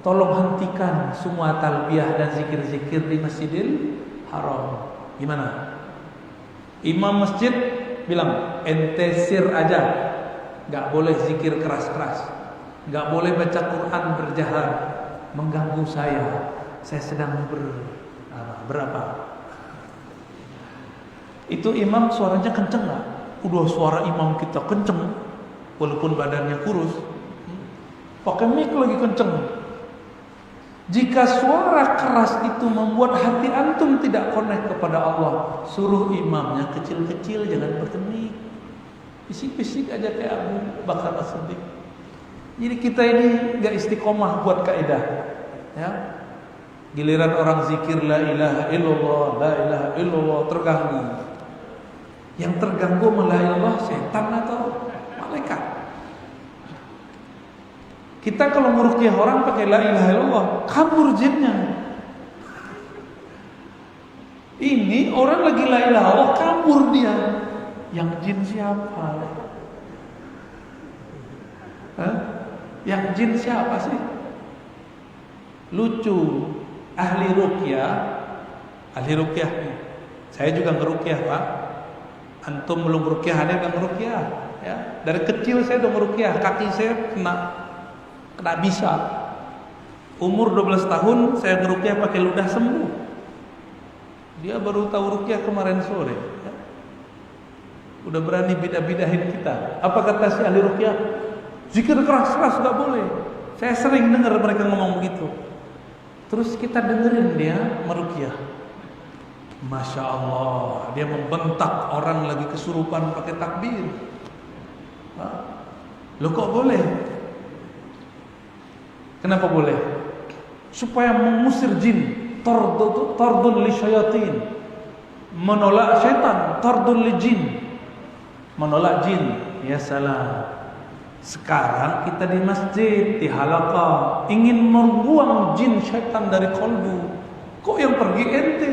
tolong hentikan semua talbiyah dan zikir-zikir di Masjidil Haram. Gimana? Imam masjid bilang, ente sir aja, nggak boleh zikir keras-keras, nggak boleh baca Quran berjahar, mengganggu saya sedang berapa. Itu imam suaranya kenceng nggak? Udah suara imam kita kenceng, walaupun badannya kurus, pakai mic lagi kenceng. Jika suara keras itu membuat hati antum tidak connect kepada Allah, suruh imamnya kecil-kecil, jangan pakai mic, bisik-bisik aja kayak Abu Bakar As-Siddiq. Jadi kita ini nggak istiqomah buat kaidah, ya. Giliran orang zikir la ilaha illallah, la ilaha illallah terganggu. Yang terganggu la ilaha illallah setan atau malaikat. Kita kalau meruqyah orang pakai la ilaha illallah, kabur jinnya. Ini orang lagi la ilaha illallah, kabur dia. Yang jin siapa? Hah? Yang jin siapa sih? Lucu. Ahli ruqyah nih. Saya juga ngeruqyah, Pak. Antum belum ruqyah, ada yang ngeruqyah, ya. Dari kecil saya udah ngeruqyah, kaki saya kena bisa. Umur 12 tahun saya ngeruqyah pakai ludah sembuh. Dia baru tahu ruqyah kemarin sore, ya. Udah berani bidah-bidahin kita. Apa kata si ahli ruqyah? Zikir keras-keras enggak boleh. Saya sering dengar mereka ngomong begitu. Terus kita dengerin dia meruqyah. Masya Allah, dia membentak orang lagi kesurupan pakai takbir. Loh kok boleh? Kenapa boleh? Supaya mengusir jin, tardun li syayatin, menolak syaitan, tardun li jin, menolak jin. Ya salam. Sekarang kita di masjid, di halaqah, ingin membuang jin syaitan dari kolbu. Kok yang pergi ente?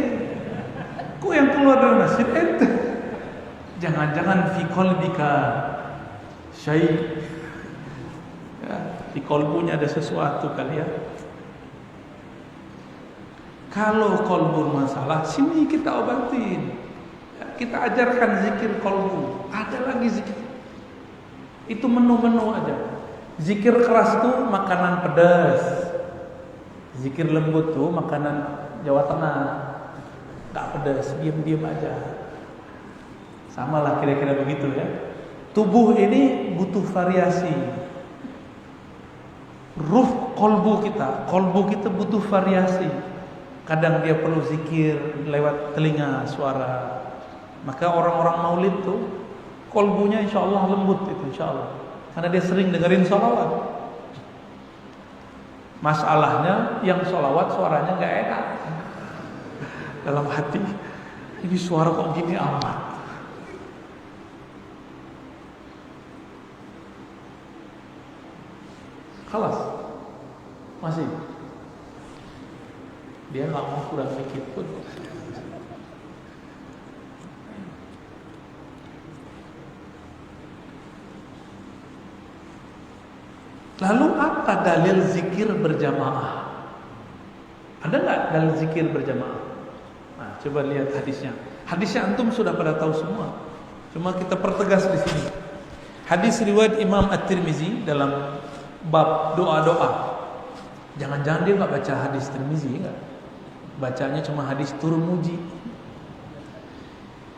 Kok yang keluar dari masjid ente? Jangan-jangan fi qalbika syai', ya, di kolbunya ada sesuatu kali ya. Kalau kolbu masalah, sini kita obatin, ya, kita ajarkan zikir kolbu. Ada lagi zikir. Itu menu-menu aja. Zikir keras tuh makanan pedas, zikir lembut tuh makanan Jawa Tengah, nggak pedas, diam-diam aja. Sama lah kira-kira begitu ya. Tubuh ini butuh variasi. Ruh kolbu kita butuh variasi. Kadang dia perlu zikir lewat telinga suara. Maka orang-orang maulid tuh kolbunya insya Allah lembut itu, insya Allah. Karena dia sering dengerin sholawat. Masalahnya yang sholawat suaranya gak enak. Dalam hati, ini suara kok gini amat. Khalas. Masih. Dia gak mau kurang dikit pun. Lalu apa dalil zikir berjamaah? Ada nggak dalil zikir berjamaah? Nah, coba lihat hadisnya. Hadisnya antum sudah pada tahu semua. Cuma kita pertegas di sini. Hadis riwayat Imam At-Tirmizi dalam bab doa-doa. Jangan-jangan dia nggak baca hadis Tirmizi, nggak? Bacanya cuma hadis Turmuji.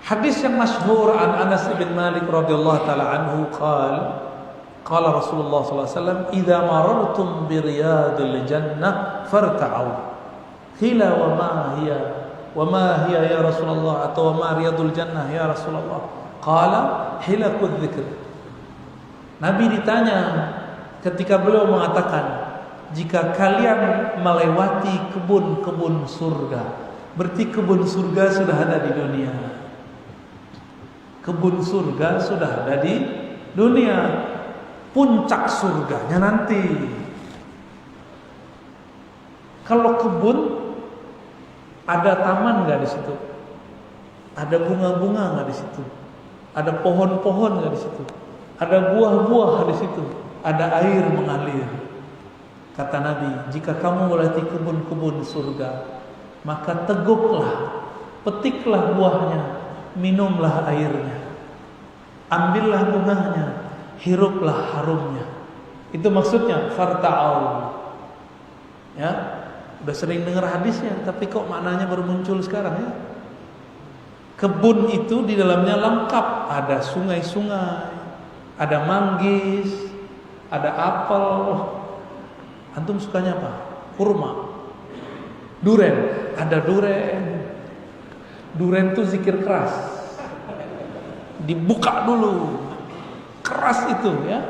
Hadis yang masyhur an Anas bin Malik radhiyallahu taala anhu qala Rasulullah sallallahu alaihi wasallam idza marartum bi riyadil jannah farta'u qila wa ma hiya ya Rasulullah atau ma riyadul jannah ya Rasulullah qala hilaqudz dzikr. Nabi ditanya ketika beliau mengatakan jika kalian melewati kebun-kebun surga, berarti kebun surga sudah ada di dunia. Kebun surga sudah ada di dunia. Puncak surganya nanti. Kalau kebun ada taman nggak di situ? Ada bunga-bunga nggak di situ? Ada pohon-pohon nggak di situ? Ada buah-buah di situ? Ada air mengalir. Kata Nabi, jika kamu melewati kebun-kebun surga, maka teguklah, petiklah buahnya, minumlah airnya, ambillah bunganya, hiruplah harumnya. Itu maksudnya farta'au. Ya, udah sering dengar hadisnya, tapi kok maknanya baru muncul sekarang ya? Kebun itu di dalamnya lengkap, ada sungai-sungai, ada manggis, ada apel. Antum sukanya apa? Kurma, duren, ada duren. Duren itu zikir keras, dibuka dulu, keras itu ya.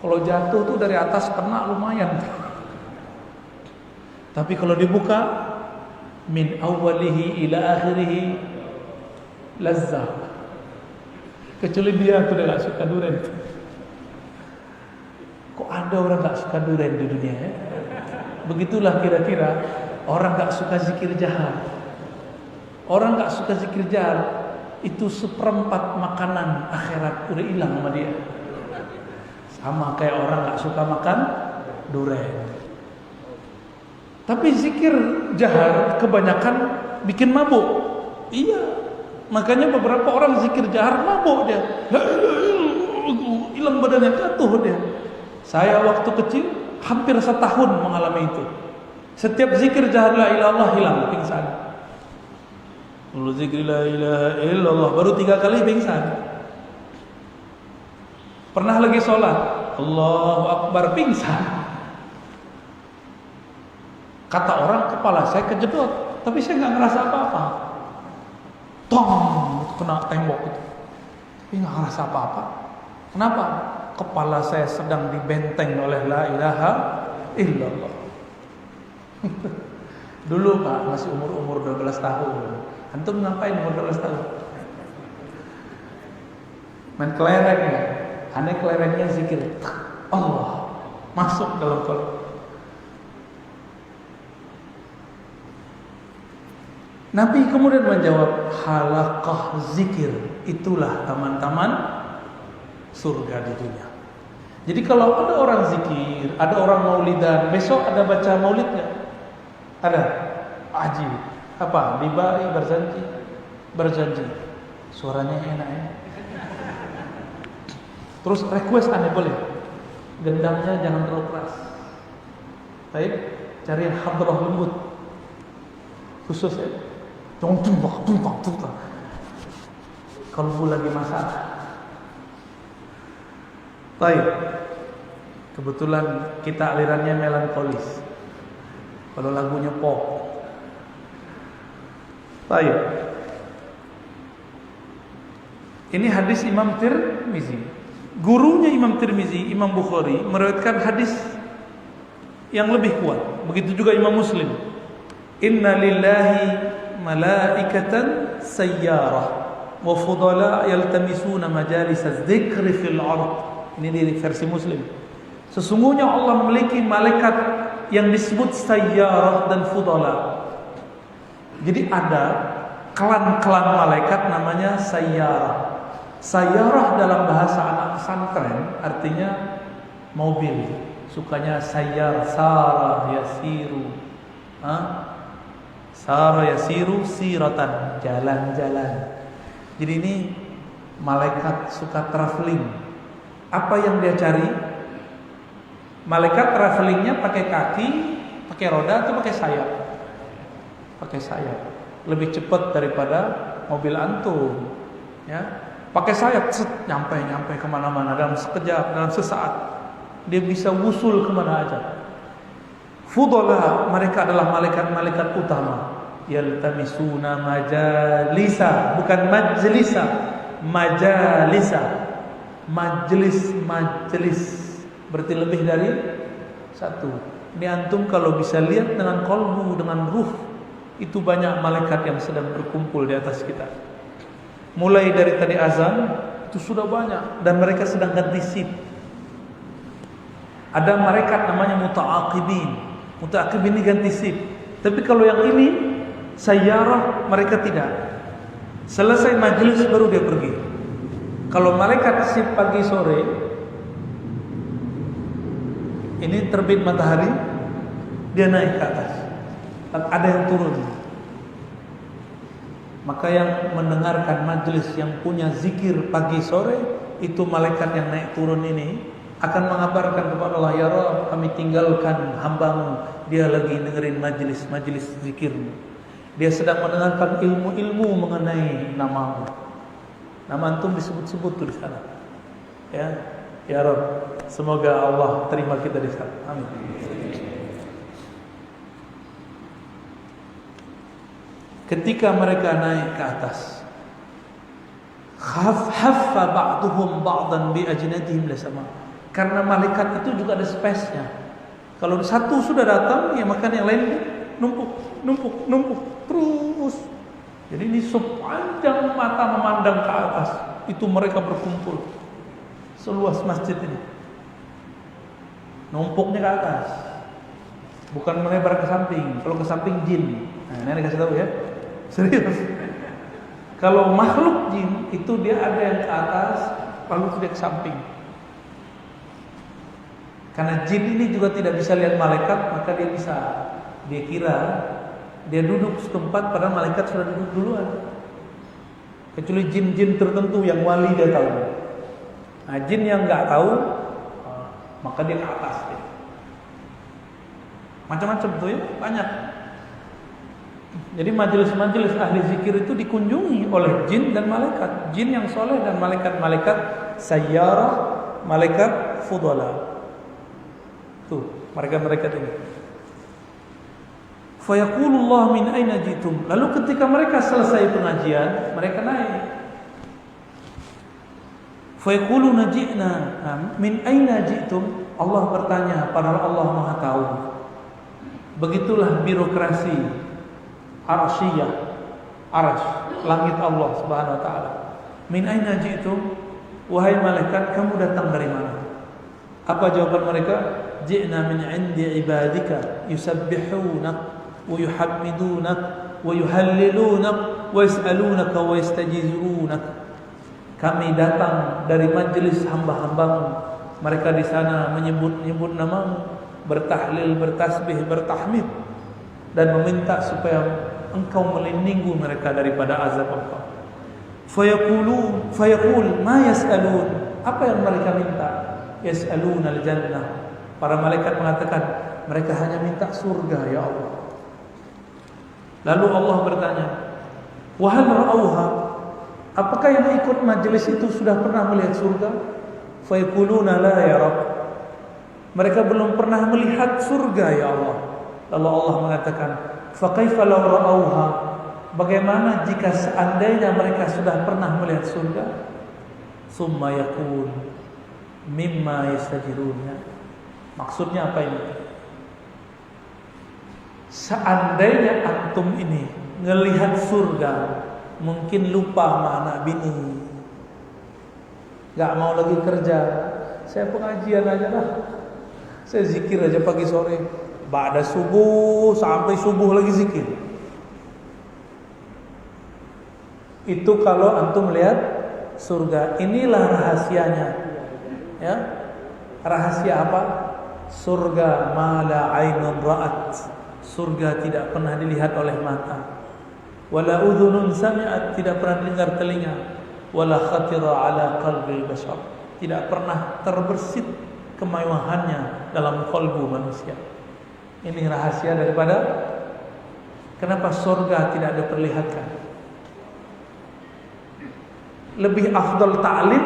Kalau jatuh tuh dari atas kena lumayan. Tapi kalau dibuka, min awwalihi ila akhirihi lazzah. Kecuali dia tuh gak suka duren. Kok ada orang gak suka duren di dunia ya? Begitulah kira-kira orang gak suka zikir jahar. Orang gak suka zikir jahar itu seperempat makanan akhirat udah hilang sama dia. Sama kayak orang gak suka makan duren. Tapi zikir jahar kebanyakan bikin mabuk. Iya, makanya beberapa orang zikir jahar mabuk dia. Hilang badannya, jatuh dia. Saya waktu kecil hampir setahun mengalami itu. Setiap zikir jahar la ilaha illallah hilang, pingsan. Lalu zikir la ilaha illallah baru 3 kali pingsan. Pernah lagi sholat, Allahu Akbar, pingsan. Kata orang kepala saya kejedot, tapi saya nggak ngerasa apa-apa. Tong, kena tembok itu, tapi nggak ngerasa apa-apa. Kenapa? Kepala saya sedang dibenteng oleh la ilaha illallah. Dulu Pak masih umur 12 tahun. Antum ngapain umur 12 tahun? Main kelereng ya. Aneh kelerengnya zikir Allah masuk dalam kolom. Nabi kemudian menjawab, halaqah zikir, itulah taman-taman surga di dunia. Jadi kalau ada orang zikir, ada orang maulidan, besok ada baca maulid nggak? Ada? Ajib. Apa? Dibai berjanji. Suaranya enak ya. Terus request aneh boleh. Gendangnya jangan terlalu keras. Baik, cari hadrah lembut. Khusus ya. Tumpah. Kalau lagi masak. Baik. Kebetulan kita alirannya melankolis. Kalau lagunya pop. Baik. Ini hadis Imam Tirmizi. Gurunya Imam Tirmizi, Imam Bukhari, meriwayatkan hadis yang lebih kuat. Begitu juga Imam Muslim. Inna lillahi malaikatan sayyarah wa fudala yaltamisuna majalis az-dzikri fil ard. Ini di versi Muslim. Sesungguhnya Allah memiliki malaikat yang disebut sayyarah dan fudala. Jadi ada klan-klan malaikat namanya sayyarah. Sayyarah dalam bahasa anak pesantren artinya mobil. Sukanya sayyar, sara yasiru. Sara yasiru siratan, jalan-jalan. Jadi ini malaikat suka traveling. Apa yang dia cari? Malaikat travelingnya pakai kaki, pakai roda atau pakai sayap? Pakai sayap. Lebih cepat daripada mobil antum. Ya, pakai sayap, nyampe kemana-mana dalam sekejap, dalam sesaat. Dia bisa wusul kemana aja. Fudala, mereka adalah malaikat-malaikat utama. Yaltamisuna majalisa, bukan majlisa, majalisa. Majlis berarti lebih dari satu. Ini antum kalau bisa lihat dengan qalbu, dengan ruh, itu banyak malaikat yang sedang berkumpul di atas kita. Mulai dari tadi azan itu sudah banyak dan mereka sedang ganti shift. Ada malaikat namanya muta'aqibin. Muta'aqibin ini ganti shift. Tapi kalau yang ini sayyarah, mereka tidak. Selesai majelis baru dia pergi. Kalau malaikat shift pagi sore, ini terbit matahari, dia naik ke atas. Dan ada yang turun. Maka yang mendengarkan majelis yang punya zikir pagi sore, itu malaikat yang naik turun ini akan mengabarkan kepada Allah, ya Rabb, kami tinggalkan hambamu, dia lagi dengerin majelis zikirmu, dia sedang mendengarkan ilmu-ilmu mengenai namamu. Nama antum disebut-sebut tuh di sana. Ya Rabb, semoga Allah terima kita di sana. Amin. Ketika mereka naik ke atas, haffa ba'duhum ba'dan bi ajnadihim lasama. Karena malaikat itu juga ada space-nya. Kalau satu sudah datang, ya maka yang lain numpuk terus. Jadi ini sepanjang mata memandang ke atas, itu mereka berkumpul seluas masjid ini. Numpuknya ke atas, bukan melebar ke samping. Kalau ke samping jin. Nah, ini kasih tahu ya, serius. Kalau makhluk jin itu dia ada yang ke atas, lalu dia ke samping. Karena jin ini juga tidak bisa lihat malaikat, maka dia kira dia duduk setempat padahal malaikat sudah duduk duluan. Kecuali jin-jin tertentu yang wali dia tahu. Nah, jin yang nggak tahu, maka dia ke atas. Macam-macam tuh ya, banyak. Jadi majelis-majelis ahli zikir itu dikunjungi oleh jin dan malaikat. Jin yang soleh dan malaikat-malaikat sayyarah, malaikat fudala. Tuh, mereka-mereka ini. Fayaqulullah min aina jitum. Lalu ketika mereka selesai pengajian, mereka naik. Fayaquluna ji'na min aina jitum. Allah bertanya, padahal Allah Maha tahu. Begitulah birokrasi arsyiyah, arsy, langit Allah Subhanahu wa taala. Min aina ji'tum? Wahai malaikat, kamu datang dari mana? Apa jawaban mereka? Ji'na min 'indi ibadika yusabbihunak wa yuhammidunak wa yuhallilunak wa yas'alunaka wa yastajizunak. Kami datang dari majelis hamba-hambamu. Mereka di sana menyebut namamu, bertahlil, bertasbih, bertahmid, dan meminta supaya engkau melindungi mereka daripada azab engkau. Fayaqul ma yas'alun. Apa yang mereka minta? Yas'alunal jannah. Para malaikat mengatakan, mereka hanya minta surga ya Allah. Lalu Allah bertanya, wa hal ra'auha? Apakah yang ikut majelis itu sudah pernah melihat surga? Fayaquluna la ya Rabb. Mereka belum pernah melihat surga ya Allah. Lalu Allah mengatakan, fa kaifa law ra'auha? Bagaimana jika seandainya mereka sudah pernah melihat surga? Summa yaqul mimma yastajiruna. Maksudnya apa ini? Seandainya antum ini ngelihat surga, mungkin lupa sama anak bini, gak mau lagi kerja, saya pengajian aja lah, saya zikir aja pagi sore, ba'da subuh sampai subuh lagi zikir. Itu kalau antum melihat surga. Inilah rahasianya, ya. Rahasia apa? Surga mala ainun ra'at. Surga tidak pernah dilihat oleh mata. Wala udhunun sami'at, tidak pernah dengar telinga. Wala khatira ala qalbi bashar, tidak pernah terbersit kemewahannya dalam kalbu manusia. Ini rahasia daripada kenapa surga tidak diperlihatkan. Lebih afdal ta'lim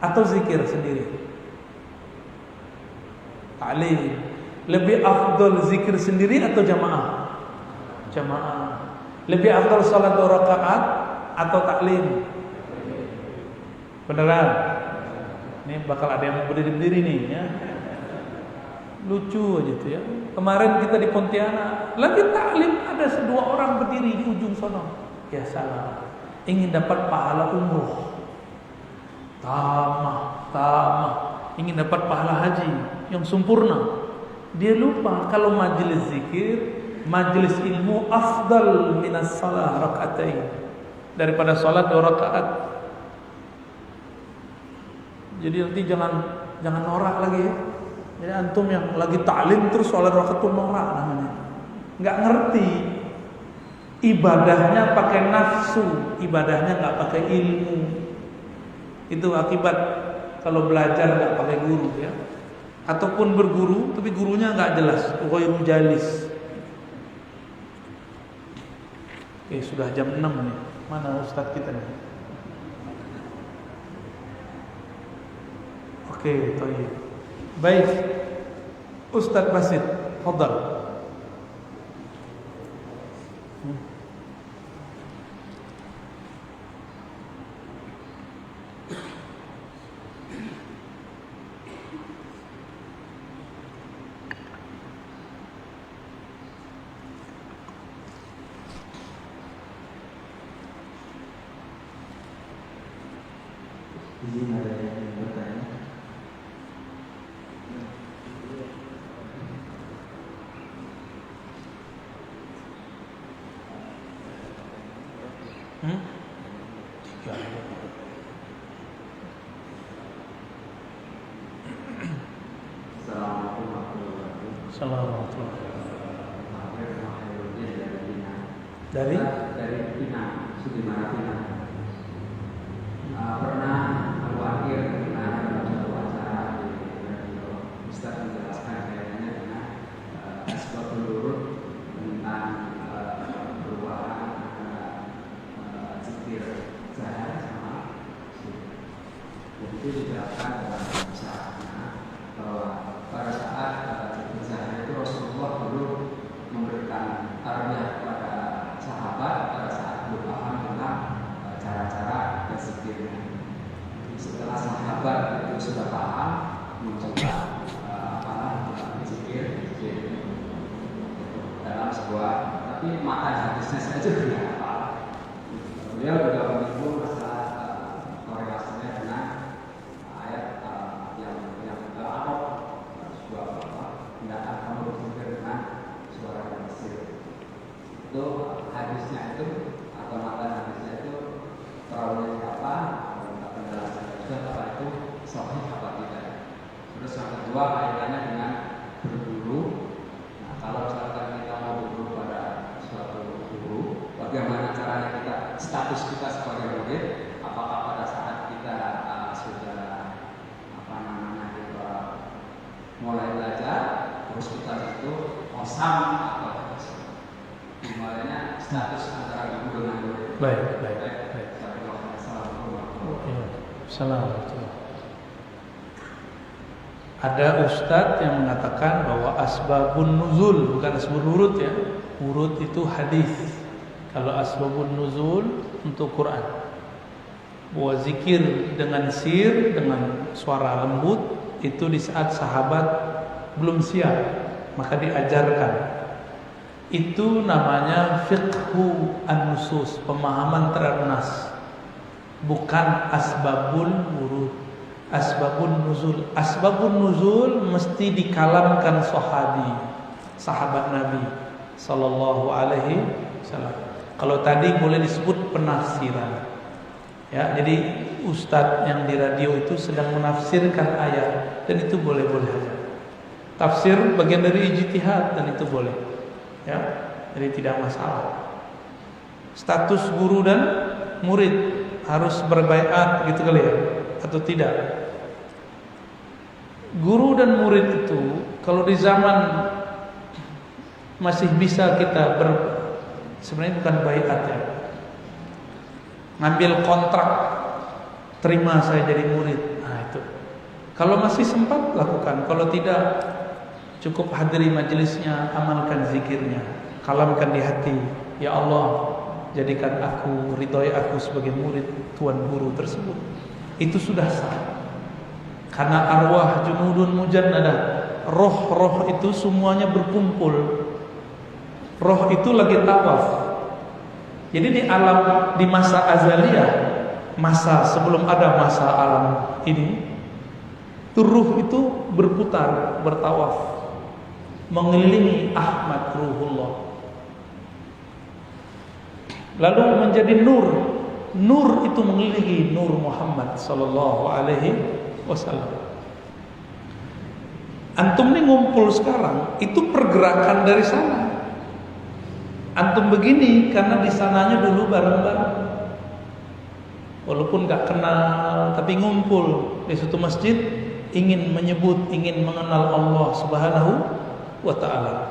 atau zikir sendiri? Ta'lim. Lebih afdal zikir sendiri atau jamaah? Jamaah. Lebih afdal salat 2 rakaat atau taklim? Beneran? Ini bakal ada yang berdiri-berdiri nih ya. Lucu aja tuh ya. Kemarin kita di Pontianak lagi taklim, ada 2 orang berdiri di ujung sono. Ya salah. Ingin dapat pahala umroh. Tamah. Ingin dapat pahala haji yang sempurna. Dia lupa kalau majelis zikir, majelis ilmu afdal minas salah rakaatain, daripada salat 2 rakaat. Jadi nanti jangan norak lagi ya. Jadi antum yang lagi ta'lim terus salat 2 rakaat tuh norak namanya. Enggak ngerti. Ibadahnya pakai nafsu, ibadahnya enggak pakai ilmu. Itu akibat kalau belajar nggak pakai guru ya, ataupun berguru tapi gurunya nggak jelas, ghairu jalis. Oke, sudah jam 6 nih. Mana ustadz kita nih? Oke, baik. Baik. Ustadz Basit, fadhal. Izin ada yang bertanya. Tiga. Assalamualaikum warahmatullahi wabarakatuh. Assalamualaikum. Dari Dari dari Pinang, Sudimara Pinang. Pernah aku akhir dengar dalam satu acara di radio Ustaz menjelaskan kaitannya dengan asbab nuzul tentang perubahan antara zikir zahir sama sir. Dan itu dijelaskan dalam misalnya bahwa pada saat zikir zahir itu Rasulullah dulu memberikan tarbiyah kepada sahabat pada saat belum paham tentang cara-cara berzikirnya. Setelah sahabat itu sudah paham, mencoba berzikir dalam sebuah, tapi matan hadisnya saja tidak apa. Beliau juga menyinggung masalah korelasinya dengan ayat yang atau sebuah tindakan kamu berzikir dengan suara yang bersih. Itu hadisnya itu atau matan hadisnya itu perawinya siapa, penjelasannya juga apa itu sahih apa tidak. Terus yang kedua kaitannya dengan berguru. Nah, kalau misalkan kita mau berguru pada suatu guru, bagaimana caranya kita, status kita sebagai murid? Apakah pada saat kita sudah mulai belajar, terus kita itu osam atau dimulainya status antara guru dengan murid? Baik. Assalamualaikum. Ada ustadz yang mengatakan bahwa asbabun nuzul bukan asbabun urut ya. Urut itu hadis. Kalau asbabun nuzul untuk Quran. Bahwa zikir dengan sir, dengan suara lembut itu di saat sahabat belum siap, maka diajarkan. Itu namanya fiqhu an-nusus, pemahaman terhadap nas. Bukan asbabul wurud, asbabun nuzul. Asbabun nuzul mesti dikalamkan sahabat Nabi sallallahu alaihi wasallam. Kalau tadi boleh disebut penafsiran. Ya, jadi ustadz yang di radio itu sedang menafsirkan ayat dan itu boleh-boleh aja. Tafsir bagian dari ijtihad dan itu boleh. Ya, jadi tidak masalah. Status guru dan murid harus berbaiat gitu kali ya, atau tidak? Guru dan murid itu kalau di zaman masih bisa kita sebenarnya bukan baiat ya, ngambil kontrak, terima saya jadi murid. Nah itu kalau masih sempat lakukan, kalau tidak cukup hadiri majelisnya, amalkan zikirnya, kalamkan di hati, ya Allah jadikan aku, ridhoi aku sebagai murid tuan guru tersebut. Itu sudah sah. Karena arwah junudun mujannadah, roh-roh itu semuanya berkumpul. Roh itu lagi tawaf. Jadi di alam, di masa azaliyah, masa sebelum ada masa alam ini, ruh itu berputar, bertawaf, mengelilingi Ahmad Ruhullah. Lalu menjadi nur. Nur itu mengelilingi Nur Muhammad sallallahu alaihi wasallam. Antum ini ngumpul sekarang, itu pergerakan dari sana. Antum begini karena di sananya dulu bareng-bareng. walaupun gak kenal, tapi ngumpul di suatu masjid, ingin menyebut, ingin mengenal Allah Subhanahu wa ta'ala.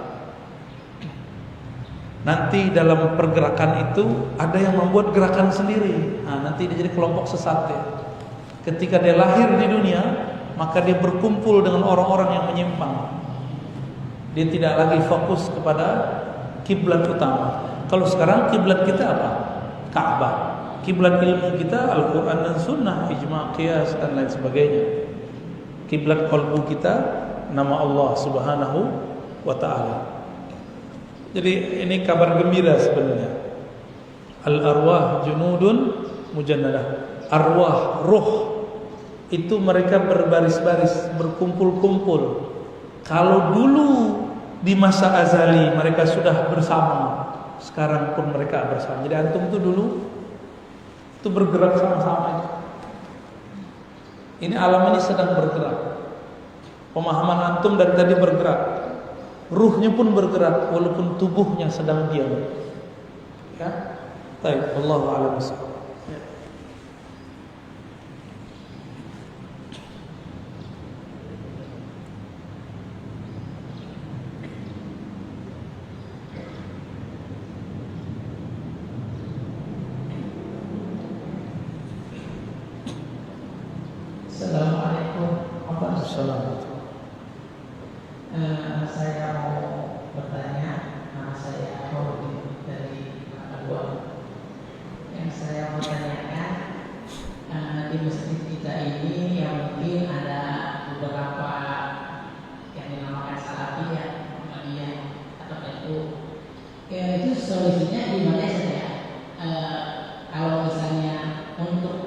Nanti dalam pergerakan itu ada yang membuat gerakan sendiri. Nanti dia jadi kelompok sesat ya. Ketika dia lahir di dunia, maka dia berkumpul dengan orang-orang yang menyimpang. Dia tidak lagi fokus kepada kiblat utama. Kalau sekarang kiblat kita apa? Ka'bah. Kiblat ilmu kita Al-Quran dan Sunnah, ijma', qiyas dan lain sebagainya. Kiblat qalbu kita nama Allah Subhanahu wa ta'ala. Jadi ini kabar gembira sebenarnya. Al-arwah junudun mujannadah. Arwah, ruh itu mereka berbaris-baris, berkumpul-kumpul. Kalau dulu di masa azali mereka sudah bersama, sekarang pun mereka bersama. Jadi antum itu dulu itu bergerak sama-sama. Ini alam ini sedang bergerak. Pemahaman antum dari tadi bergerak. Ruhnya pun bergerak walaupun tubuhnya sedang diam. Ya. Baik, wallahu a'lam bishawab. Assalamualaikum warahmatullahi Assalamualaikum. Saya mau bertanya, nama saya Rodi dari Papua. Yang saya mau tanyakan, di masjid kita ini yang mungkin ada beberapa yang dinamakan Salafiyah, Muhammadiyah atau itu, itu solusinya di mana saja? Kalau misalnya untuk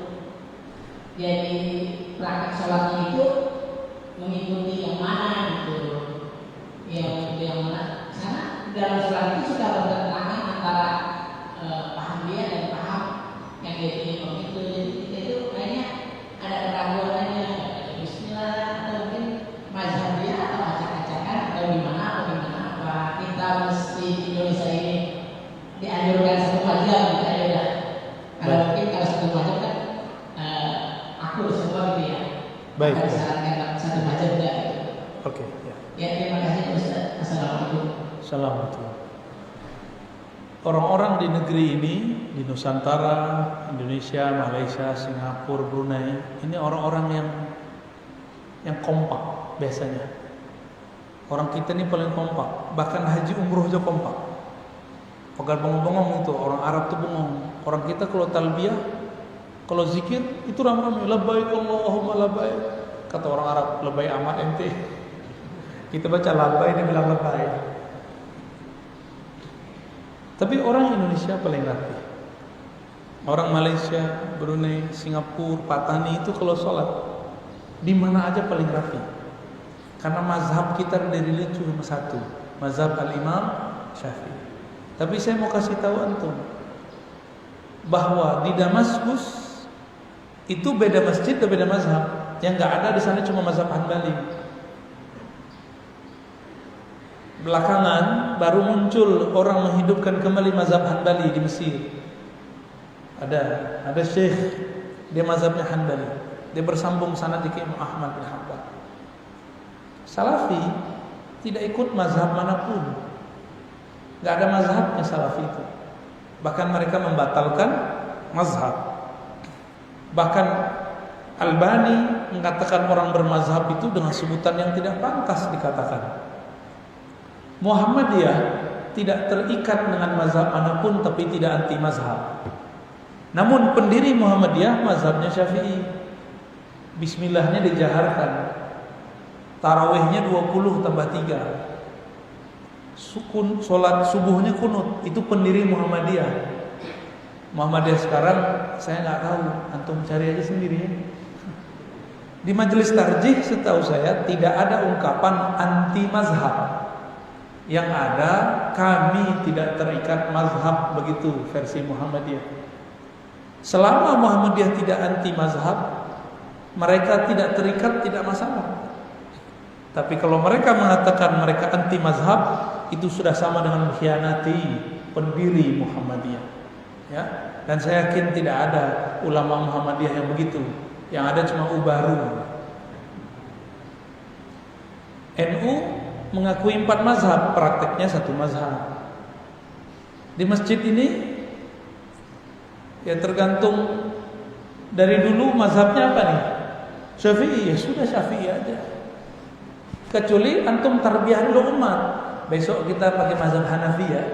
jadi praktek sholatnya itu mengikuti yang mana gitu, yang mana? Karena dalam sholat itu sudah bertentangan antara paham dia dan paham yang dia itu. Jadi kita itu kayaknya ada keraguan aja. Bismillah atau mungkin mazhab dia atau acak-acakan atau gimana apa kita mesti di Indonesia ini dianjurkan satu mazhab gitu aja udah. Kalau mungkin kalau satu mazhab kan aku semua gitu ya. Baik. Ada disarankan satu mazhab enggak gitu. Oke, ya. Ya, terima kasih Ustaz. Assalamualaikum. Assalamualaikum. Orang-orang di negeri ini, di Nusantara, Indonesia, Malaysia, Singapura, Brunei, ini orang-orang yang kompak biasanya. Orang kita ini paling kompak, bahkan haji umroh aja kompak. Pagar bengong-bengong itu, orang Arab tuh bengong. Orang kita kalau talbiyah, kalau zikir itu ramai-ramai, labbaik Allahumma labbaik. Kata orang Arab, labbaik amat ente. Kita baca labbaik, dia bilang labbaik. Tapi orang Indonesia paling rapi. Orang Malaysia, Brunei, Singapura, Patani itu kalau sholat di mana aja paling rapi. Karena mazhab kita dari lucu cuma satu, mazhab Al-Imam Syafi'i. Tapi saya mau kasih tahu antum bahwa di Damaskus itu beda masjid dan beda mazhab. Yang nggak ada di sana cuma mazhab Hanbali. Belakangan baru muncul orang menghidupkan kembali mazhab Hanbali di Mesir. Ada syekh, dia mazhabnya Hanbali. Dia bersambung sanad ke Imam Ahmad bin Hanbal. Salafi tidak ikut mazhab manapun. Enggak ada mazhabnya Salafi itu. Bahkan mereka membatalkan mazhab. Bahkan Albani mengatakan orang bermazhab itu dengan sebutan yang tidak pantas dikatakan. Muhammadiyah tidak terikat dengan mazhab manapun tapi tidak anti mazhab. Namun pendiri Muhammadiyah mazhabnya Syafi'i. Bismillahnya dijaharkan. Tarawihnya 20 tambah 3. Salat subuhnya kunut. Itu pendiri Muhammadiyah. Muhammadiyah sekarang saya nggak tahu, antum cari aja sendiri ya. Di majelis tarjih setahu saya tidak ada ungkapan anti mazhab. Yang ada kami tidak terikat mazhab, begitu versi Muhammadiyah. Selama Muhammadiyah tidak anti mazhab, mereka tidak terikat, tidak masalah. Tapi kalau mereka mengatakan mereka anti mazhab, itu sudah sama dengan mengkhianati pendiri Muhammadiyah. Ya. Dan saya yakin tidak ada ulama Muhammadiyah yang begitu. Yang ada cuma ubaru. NU mengakui 4 mazhab, prakteknya 1 mazhab. Di masjid ini ya tergantung dari dulu mazhabnya apa nih? Syafi'i, ya sudah Syafi'i aja. Kecuali antum tarbiyah dulu umat. Besok kita pakai mazhab Hanafi ya.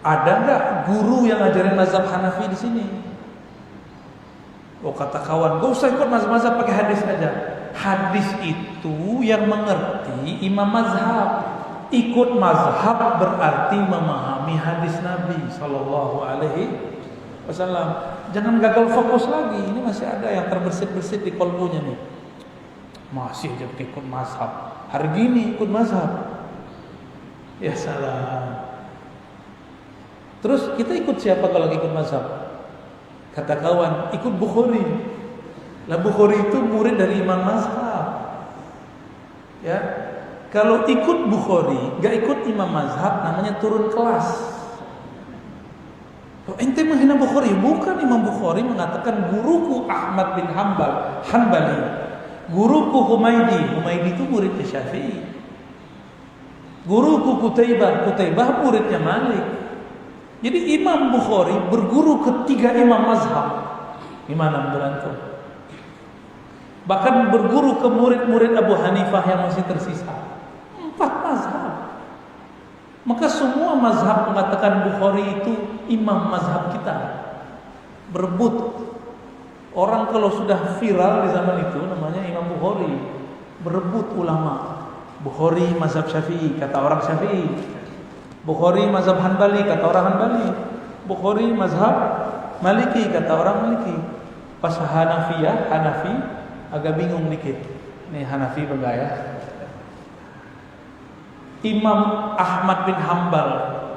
Ada enggak guru yang ngajarin mazhab Hanafi di sini? Oh kata kawan, gak usah ikut mazhab pakai hadis aja. Hadis itu yang mengerti imam mazhab. Ikut mazhab berarti memahami hadis Nabi Sallallahu Alaihi Wasallam. Jangan gagal fokus lagi. Ini masih ada yang terbersit-bersit di kolbunya nih. Masih aja ikut mazhab. Hari gini ikut mazhab. Ya salah. Terus kita ikut siapa kalau ikut mazhab? Kata kawan, ikut Bukhari. Lah Bukhari itu murid dari imam mazhab. Ya, kalau ikut Bukhari, gak ikut imam mazhab, namanya turun kelas. Oh, ente menghina Bukhari? Bukan, Imam Bukhari mengatakan guruku Ahmad bin Hanbali, guruku Humaydi itu muridnya Syafi'i. Guruku Kutaybah muridnya Malik. Jadi Imam Bukhari berguru ketiga imam mazhab. Gimana menurut antum? Bahkan berguru ke murid-murid Abu Hanifah yang masih tersisa. 4 mazhab. Maka semua mazhab mengatakan Bukhari itu imam mazhab kita. Berebut. Orang kalau sudah viral di zaman itu namanya Imam Bukhari. Berebut ulama. Bukhari mazhab Syafi'i, kata orang Syafi'i. Bukhari mazhab Hanbali, kata orang Hanbali. Bukhari mazhab Maliki, kata orang Maliki. Pas Hanafi agak bingung dikit. Nih Hanafi bergaya. Imam Ahmad bin Hanbal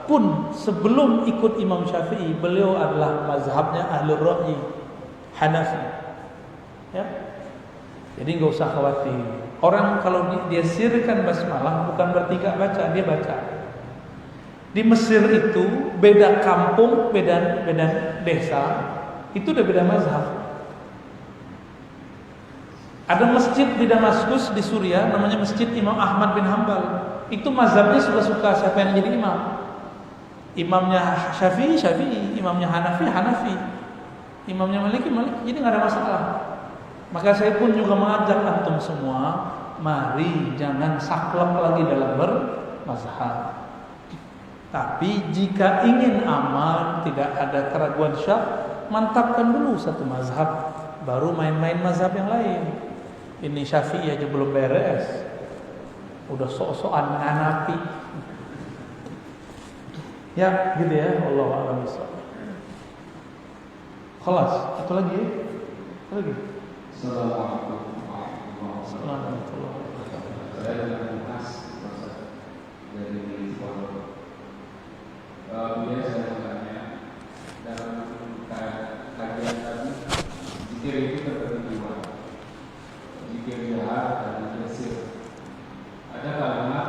pun sebelum ikut Imam Syafi'i, beliau adalah mazhabnya Ahlur Ra'yi, Hanafi. Ya. Jadi enggak usah khawatir. Orang kalau dia sirkan basmalah bukan berarti enggak baca, dia baca. Di Mesir itu beda kampung, beda desa, itu udah beda mazhab. Ada masjid di Damaskus di Suriah namanya Masjid Imam Ahmad bin Hanbal. Itu mazhabnya suka-suka siapa yang jadi imam. Imamnya Syafi'i, imamnya Hanafi, imamnya Maliki. Jadi nggak ada masalah. Maka saya pun juga mengajak antum semua, mari jangan saklek lagi dalam bermazhab. Tapi jika ingin aman, tidak ada keraguan syak, mantapkan dulu satu mazhab, baru main-main mazhab yang lain. Ini Syafi'i aja belum beres, udah sok-sokan Hanafi. Ya, gitu ya. Wallahu a'lam bishawab. Khalas, satu lagi. Assalamualaikum warahmatullahi wabarakatuh. Saya dengan Mas dari Pondok. Kemudian saya bertanya, dalam kajian tadi, zikir itu terbagi 2, zikir jahar dan zikir sir. Ada kalimat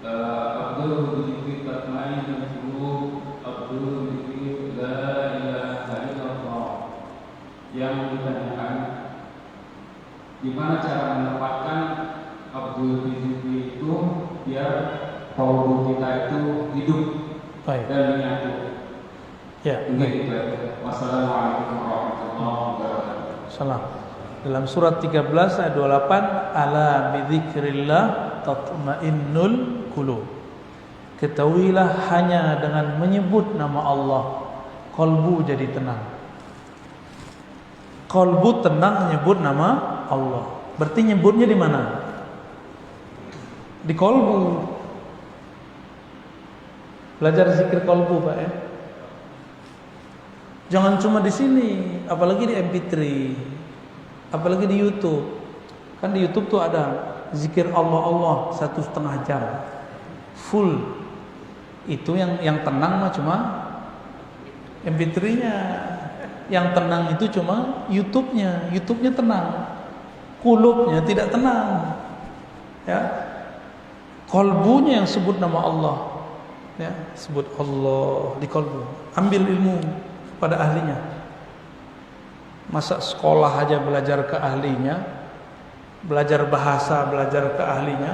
Abdul zikir tatmain dan qulub, Abdul zikir la ilaha illallah, yang ditanyakan gimana cara menempatkan Abdul zikir itu biar kalbu kita itu hidup. Baik. Dan menyatu. Ya. Begitu. Wassalamualaikum warahmatullahi wabarakatuh. Salam. Dalam surat 13 ayat 28, ala bidzikrillah tatmainnul qulub. Ketahuilah hanya dengan menyebut nama Allah kalbu jadi tenang. Kalbu tenang menyebut nama Allah. Berarti nyebutnya di mana? Di kalbu. Belajar zikir kalbu, Pak ya. Jangan cuma di sini, apalagi di MP3, apalagi di YouTube. Kan di YouTube tuh ada zikir Allah 1,5 jam full. Itu yang tenang mah cuma MP3-nya. Yang tenang itu cuma YouTube-nya. YouTube-nya tenang, kulubnya tidak tenang. Ya. Kalbunya yang sebut nama Allah. ya, sebut Allah di qalbu. Ambil ilmu pada ahlinya. Masa sekolah aja belajar ke ahlinya, belajar bahasa belajar ke ahlinya,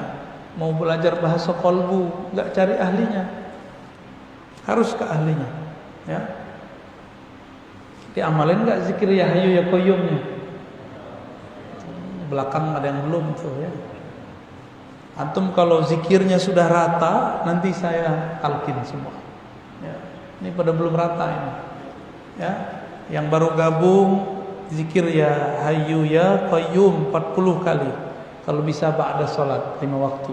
mau belajar bahasa qalbu enggak cari ahlinya, harus ke ahlinya, ya. Diamalin enggak zikir ya hayyu ya qayyumnya? Belakang ada yang belum tuh, ya. Antum kalau zikirnya sudah rata, nanti saya talqin semua. Ya. Ini pada belum rata ini. Ya. Yang baru gabung zikir ya hayyu ya qayyum 40 kali. Kalau bisa ba'da salat 5 waktu.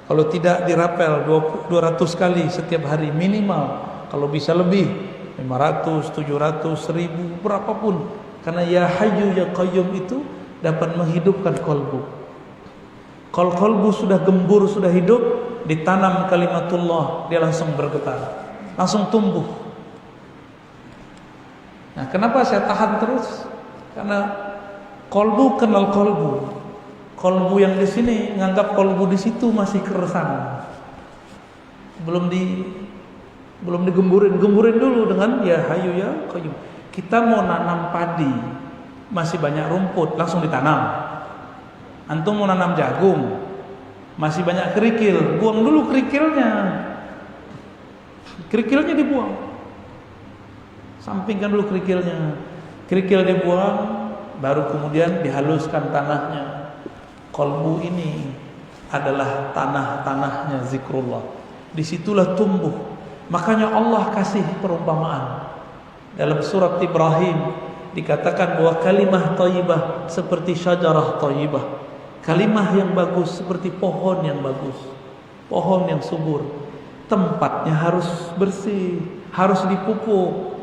Kalau tidak dirapel 200 kali setiap hari minimal. Kalau bisa lebih 500, 700, 1000, berapapun. Karena ya hayyu ya qayyum itu dapat menghidupkan qalbu. Kalau qalbu sudah gembur, sudah hidup, ditanam kalimatullah, dia langsung bergetar, langsung tumbuh. Nah, kenapa saya tahan terus? Karena qalbu kenal qalbu. Qalbu yang di sini nganggap qalbu di situ masih keresan. Belum digemburin. Gemburin dulu dengan ya hayyu ya qayyum. Kita mau nanam padi, masih banyak rumput, langsung ditanam. Antum mau nanam jagung, masih banyak kerikil, buang dulu kerikilnya. Kerikilnya dibuang. Sampingkan dulu kerikilnya. Kerikil dibuang, baru kemudian dihaluskan tanahnya. Qalbu ini adalah tanah-tanahnya zikrullah. Disitulah tumbuh. Makanya Allah kasih perumpamaan. Dalam surat Ibrahim dikatakan bahwa kalimah thayyibah seperti syajarah thayyibah. Kalimah yang bagus seperti pohon yang bagus, pohon yang subur. Tempatnya harus bersih, harus dipupuk.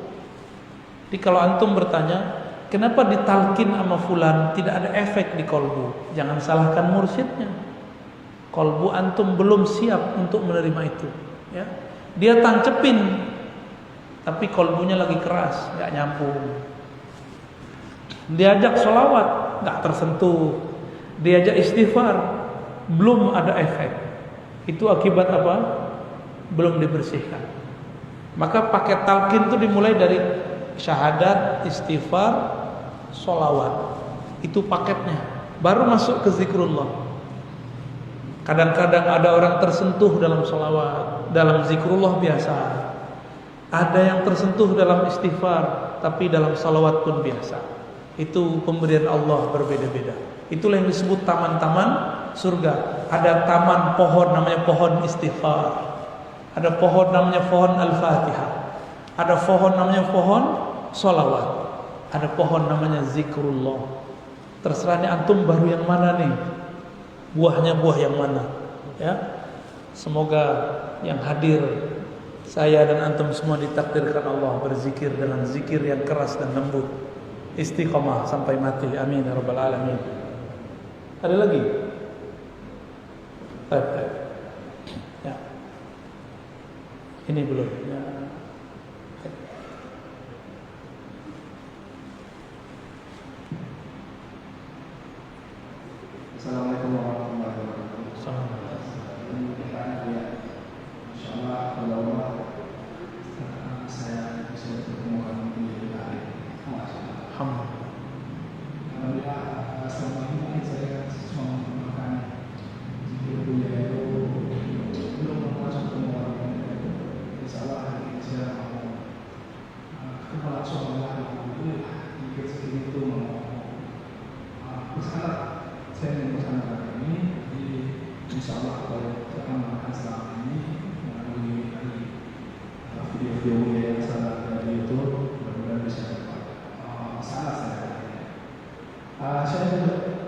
Jadi kalau antum bertanya, kenapa ditalkin sama fulan tidak ada efek di kolbu? Jangan salahkan mursyidnya. Kolbu antum belum siap untuk menerima itu. Ya. Dia tancepin, tapi kolbunya lagi keras, nggak nyambung. Diajak sholawat, nggak tersentuh. Diajak istighfar, belum ada efek. Itu akibat apa? Belum dibersihkan. Maka paket talqin itu dimulai dari syahadat, istighfar, sholawat. Itu paketnya. Baru masuk ke zikrullah. Kadang-kadang ada orang tersentuh dalam sholawat, dalam zikrullah biasa. Ada yang tersentuh dalam istighfar, tapi dalam sholawat pun biasa. Itu pemberian Allah berbeda-beda. Itulah yang disebut taman-taman surga. Ada taman pohon namanya pohon istighfar. Ada pohon namanya pohon al-fatihah. Ada pohon namanya pohon sholawat. Ada pohon namanya zikrullah. Terserah nih antum baru yang mana nih? Buahnya buah yang mana? Ya. Semoga yang hadir, saya dan antum semua ditakdirkan Allah berzikir dengan zikir yang keras dan lembut. Istiqamah sampai mati. Amin ya rabbal alamin. Ada lagi? Ya. Ini belum. Ya. Assalamualaikum warahmatullahi wabarakatuh. Ini pertanyaan ya. Insyaallah kalau saya bisa bertemu dengan beliau hari. Alhamdulillah. Alhamdulillah selama ini mungkin saya cuma menggunakan zikir beliau itu belum langsung ketemu orang itu. Insyaallah hari ini saya mau ketemu langsung dengan alhamdulillah zikir itu mau bersalat. Saya ingin bersama ini, jadi insyaallah kalau saya akan melakukan selama ini melalui video-video yang saya lihat di YouTube, mudah-mudahan bisa dapat salah saya juga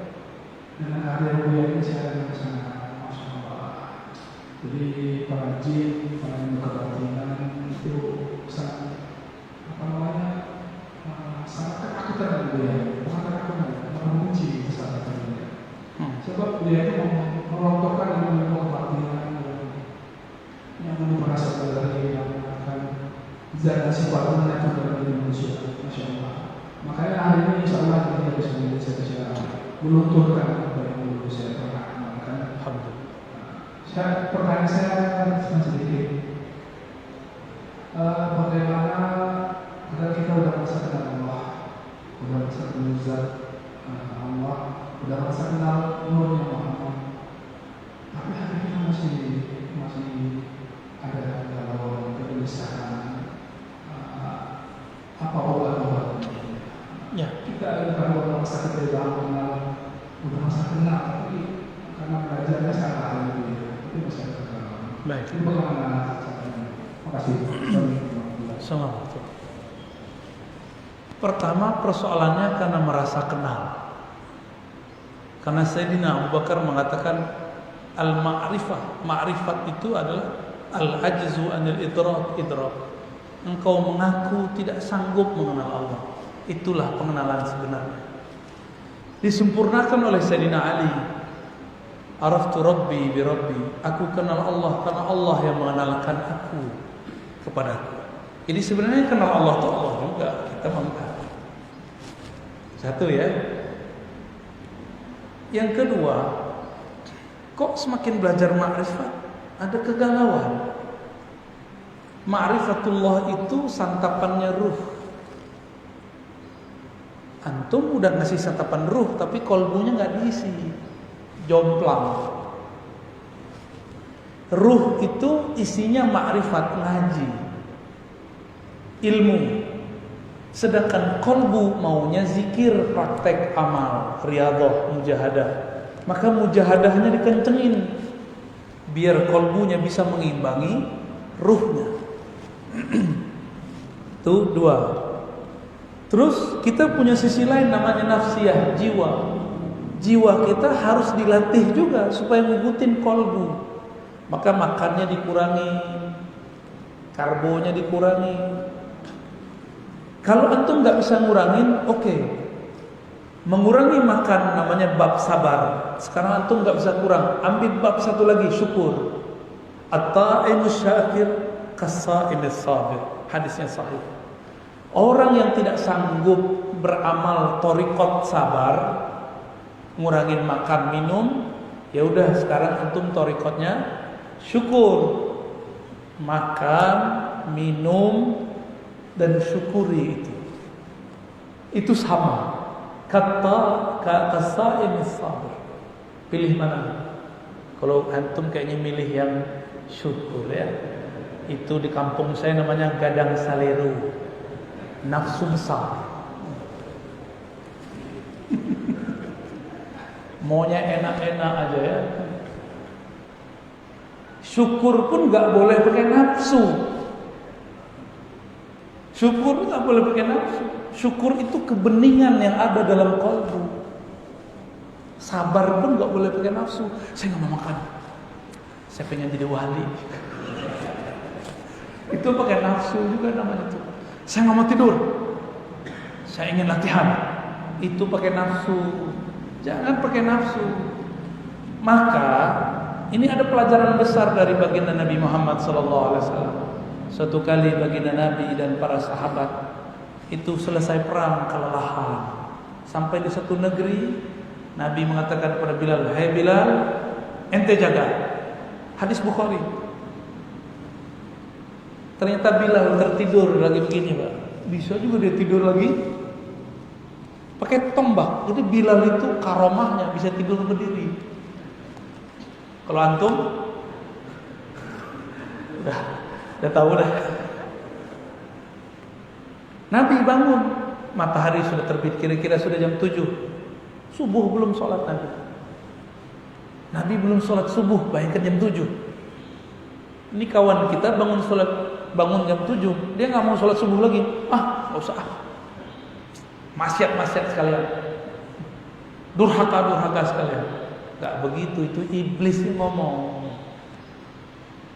dengan karya beliau ini saya sangat masya Allah. Jadi para jin, para kebatinan itu sangat sangat ketakutan dengan beliau, sangat ketakutan, mengunci kesadaran beliau. Sebab beliau itu merontokkan ilmu kebatinan yang berasal dari yang akan zat sifat menyatu dalam diri manusia, masya Allah. Makanya hari ini insyaallah kita bisa bisa melunturkan apa yang dulu saya pernah amalkan. Alhamdulillah. Pertanyaan saya sedikit. bagaimana agar kita udah merasa kenal Allah, udah merasa kenal zat Allah, udah merasa kenal nurnya Muhammad, tapi hati kita masih ada galau, kegelisahan, apa obat-obatnya? Ya. Kita udah merasa kita udah merasa kenal, tapi karena belajarnya salah itu masih ada galau. Baik. Itu bagaimana? Terima kasih. Assalamualaikum. Pertama persoalannya karena merasa kenal. Karena Sayyidina Abu Bakar mengatakan al-ma'rifah. Ma'rifat itu adalah al-ajzu anil idrak. Engkau mengaku tidak sanggup mengenal Allah. Itulah pengenalan sebenarnya. Disempurnakan oleh Sayyidina Ali. Araftu Rabbi bi Rabbi. Aku kenal Allah karena Allah yang mengenalkan aku kepadaku. Jadi sebenarnya kenal Allah itu Allah juga, kita mengenal. Satu ya. Yang kedua, kok semakin belajar ma'rifat ada kegalauan. Ma'rifatullah itu santapannya ruh. Antum udah ngasih santapan ruh, tapi kolbunya nggak diisi, jomplang. Ruh itu isinya ma'rifat, ngaji, ilmu. Sedangkan kolbu maunya zikir, praktek, amal, riyadhah, mujahadah. Maka mujahadahnya dikencengin biar kolbunya bisa mengimbangi ruhnya. Itu dua. Terus kita punya sisi lain namanya nafsiyah, jiwa. Jiwa kita harus dilatih juga supaya ngikutin kolbu. Maka makannya dikurangi, karbonya dikurangi. Kalau antum nggak bisa ngurangin, oke. Mengurangi makan namanya bab sabar. Sekarang antum nggak bisa kurang, ambil bab satu lagi, syukur. At-ta'imus syakir kas-sa'imis sabir. Hadisnya sahih. Orang yang tidak sanggup beramal thariqat sabar, ngurangin makan minum, ya udah sekarang antum thariqatnya syukur. Makan, minum dan syukuri itu. Itu sama. Kata kasaimis sabr. Pilih mana? Kalau antum kayaknya milih yang syukur ya. Itu di kampung saya namanya gadang saleru. Nafsu besar. Maunya enak-enak aja ya. Syukur pun gak boleh pakai nafsu. Syukur nggak boleh pakai nafsu. Syukur itu kebeningan yang ada dalam kalbu. Sabar pun nggak boleh pakai nafsu. Saya nggak mau makan. Saya pengen jadi wali. Itu pakai nafsu juga namanya itu. Saya nggak mau tidur. Saya ingin latihan. Itu pakai nafsu. Jangan pakai nafsu. Maka ini ada pelajaran besar dari baginda Nabi Muhammad SAW. Suatu kali baginda Nabi dan para sahabat itu selesai perang kelelahan. Sampai di satu negeri, Nabi mengatakan kepada Bilal, "Hai Bilal, ente jaga." Hadis Bukhari. Ternyata Bilal tertidur lagi begini, Pak. Bisa juga dia tidur lagi pakai tombak. Jadi Bilal itu karomahnya bisa tidur berdiri. Kalau antum udah tahu dah. Nabi bangun, matahari sudah terbit, kira-kira sudah jam 7. Subuh belum sholat Nabi. Nabi belum sholat subuh, bayangkan jam 7. Ini kawan kita bangun jam 7, dia nggak mau sholat subuh lagi. Nggak usah. Maksiat sekalian. Durhaka sekalian. Nggak begitu, itu iblis yang ngomong.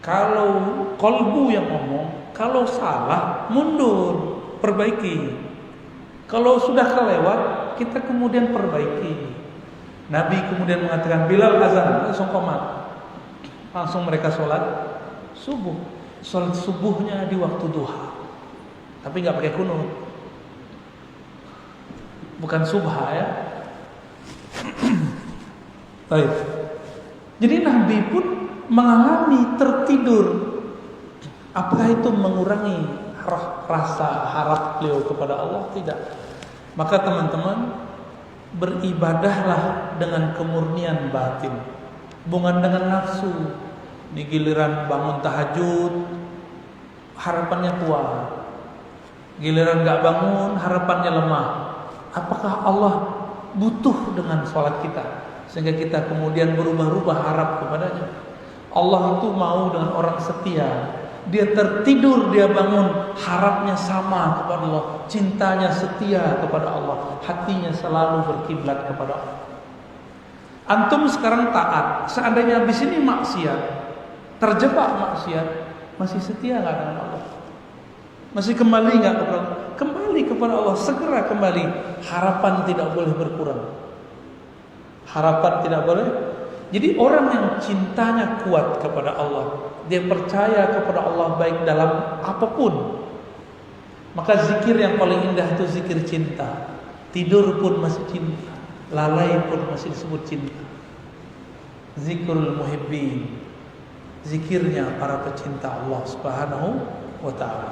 Kalau kolbu yang ngomong, kalau salah mundur, perbaiki. Kalau sudah kelewat, kita kemudian perbaiki. Nabi kemudian mengatakan, Bilal azan, langsung qomat. Langsung mereka sholat subuh. Sholat subuhnya di waktu duha. Tapi nggak pakai kunut. Bukan subha ya. Baik. Jadi Nabi pun mengalami tertidur. Apakah itu mengurangi rasa harap beliau kepada Allah? Tidak. Maka teman-teman, beribadahlah dengan kemurnian batin, bukan dengan nafsu. Di giliran bangun tahajud harapannya kuat, giliran gak bangun harapannya lemah. Apakah Allah butuh dengan sholat kita sehingga kita kemudian berubah-ubah harap kepadanya? Allah itu mau dengan orang setia. Dia tertidur, dia bangun, harapnya sama kepada Allah, cintanya setia kepada Allah, hatinya selalu berkiblat kepada Allah. Antum sekarang taat, seandainya habis ini maksiat, terjebak maksiat, masih setia nggak dengan Allah? Masih kembali nggak kepada Allah? Kembali kepada Allah, segera kembali. Harapan tidak boleh berkurang. Harapan tidak boleh. Jadi orang yang cintanya kuat kepada Allah, dia percaya kepada Allah baik dalam apapun, maka zikir yang paling indah itu zikir cinta. Tidur pun masih cinta, lalai pun masih disebut cinta. Zikrul muhibbin, zikirnya para pecinta Allah Subhanahu wa ta'ala.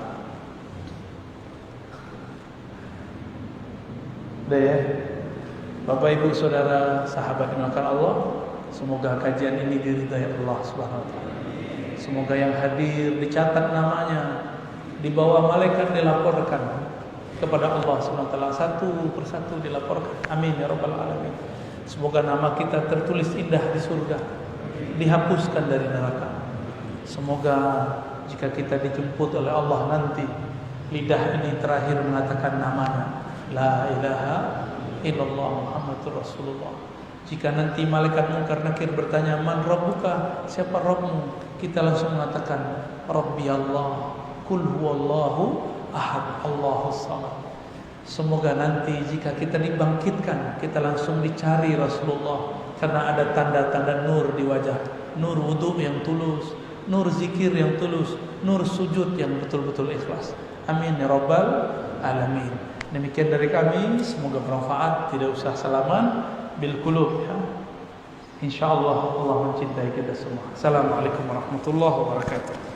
Udah ya, Bapak Ibu Saudara sahabat yang dimuliakan Allah, semoga kajian ini diridhai Allah Subhanahu wa ta'ala. Semoga yang hadir dicatat namanya, dibawa malaikat dilaporkan kepada Allah Subhanahu wa ta'ala, satu persatu dilaporkan. Amin ya rabbal alamin. Semoga nama kita tertulis indah di surga, dihapuskan dari neraka. Semoga jika kita dijemput oleh Allah nanti, lidah ini terakhir mengatakan namanya, la ilaha illallah Muhammadur Rasulullah. Jika nanti malaikat Munkar Nakir bertanya, man rabbuka, siapa Rabbmu? Kita langsung mengatakan, Rabbi Allah, kul huwallahu ahad, Allahus samad. Semoga nanti jika kita dibangkitkan, kita langsung dicari Rasulullah, karena ada tanda-tanda nur di wajah, nur wudu yang tulus, nur zikir yang tulus, nur sujud yang betul-betul ikhlas. Amin ya rabbal alamin. Demikian dari kami, semoga bermanfaat. Tidak usah salaman bil qulub ya. Insyaallah Allah mencintai kita semua. Assalamualaikum warahmatullahi wabarakatuh.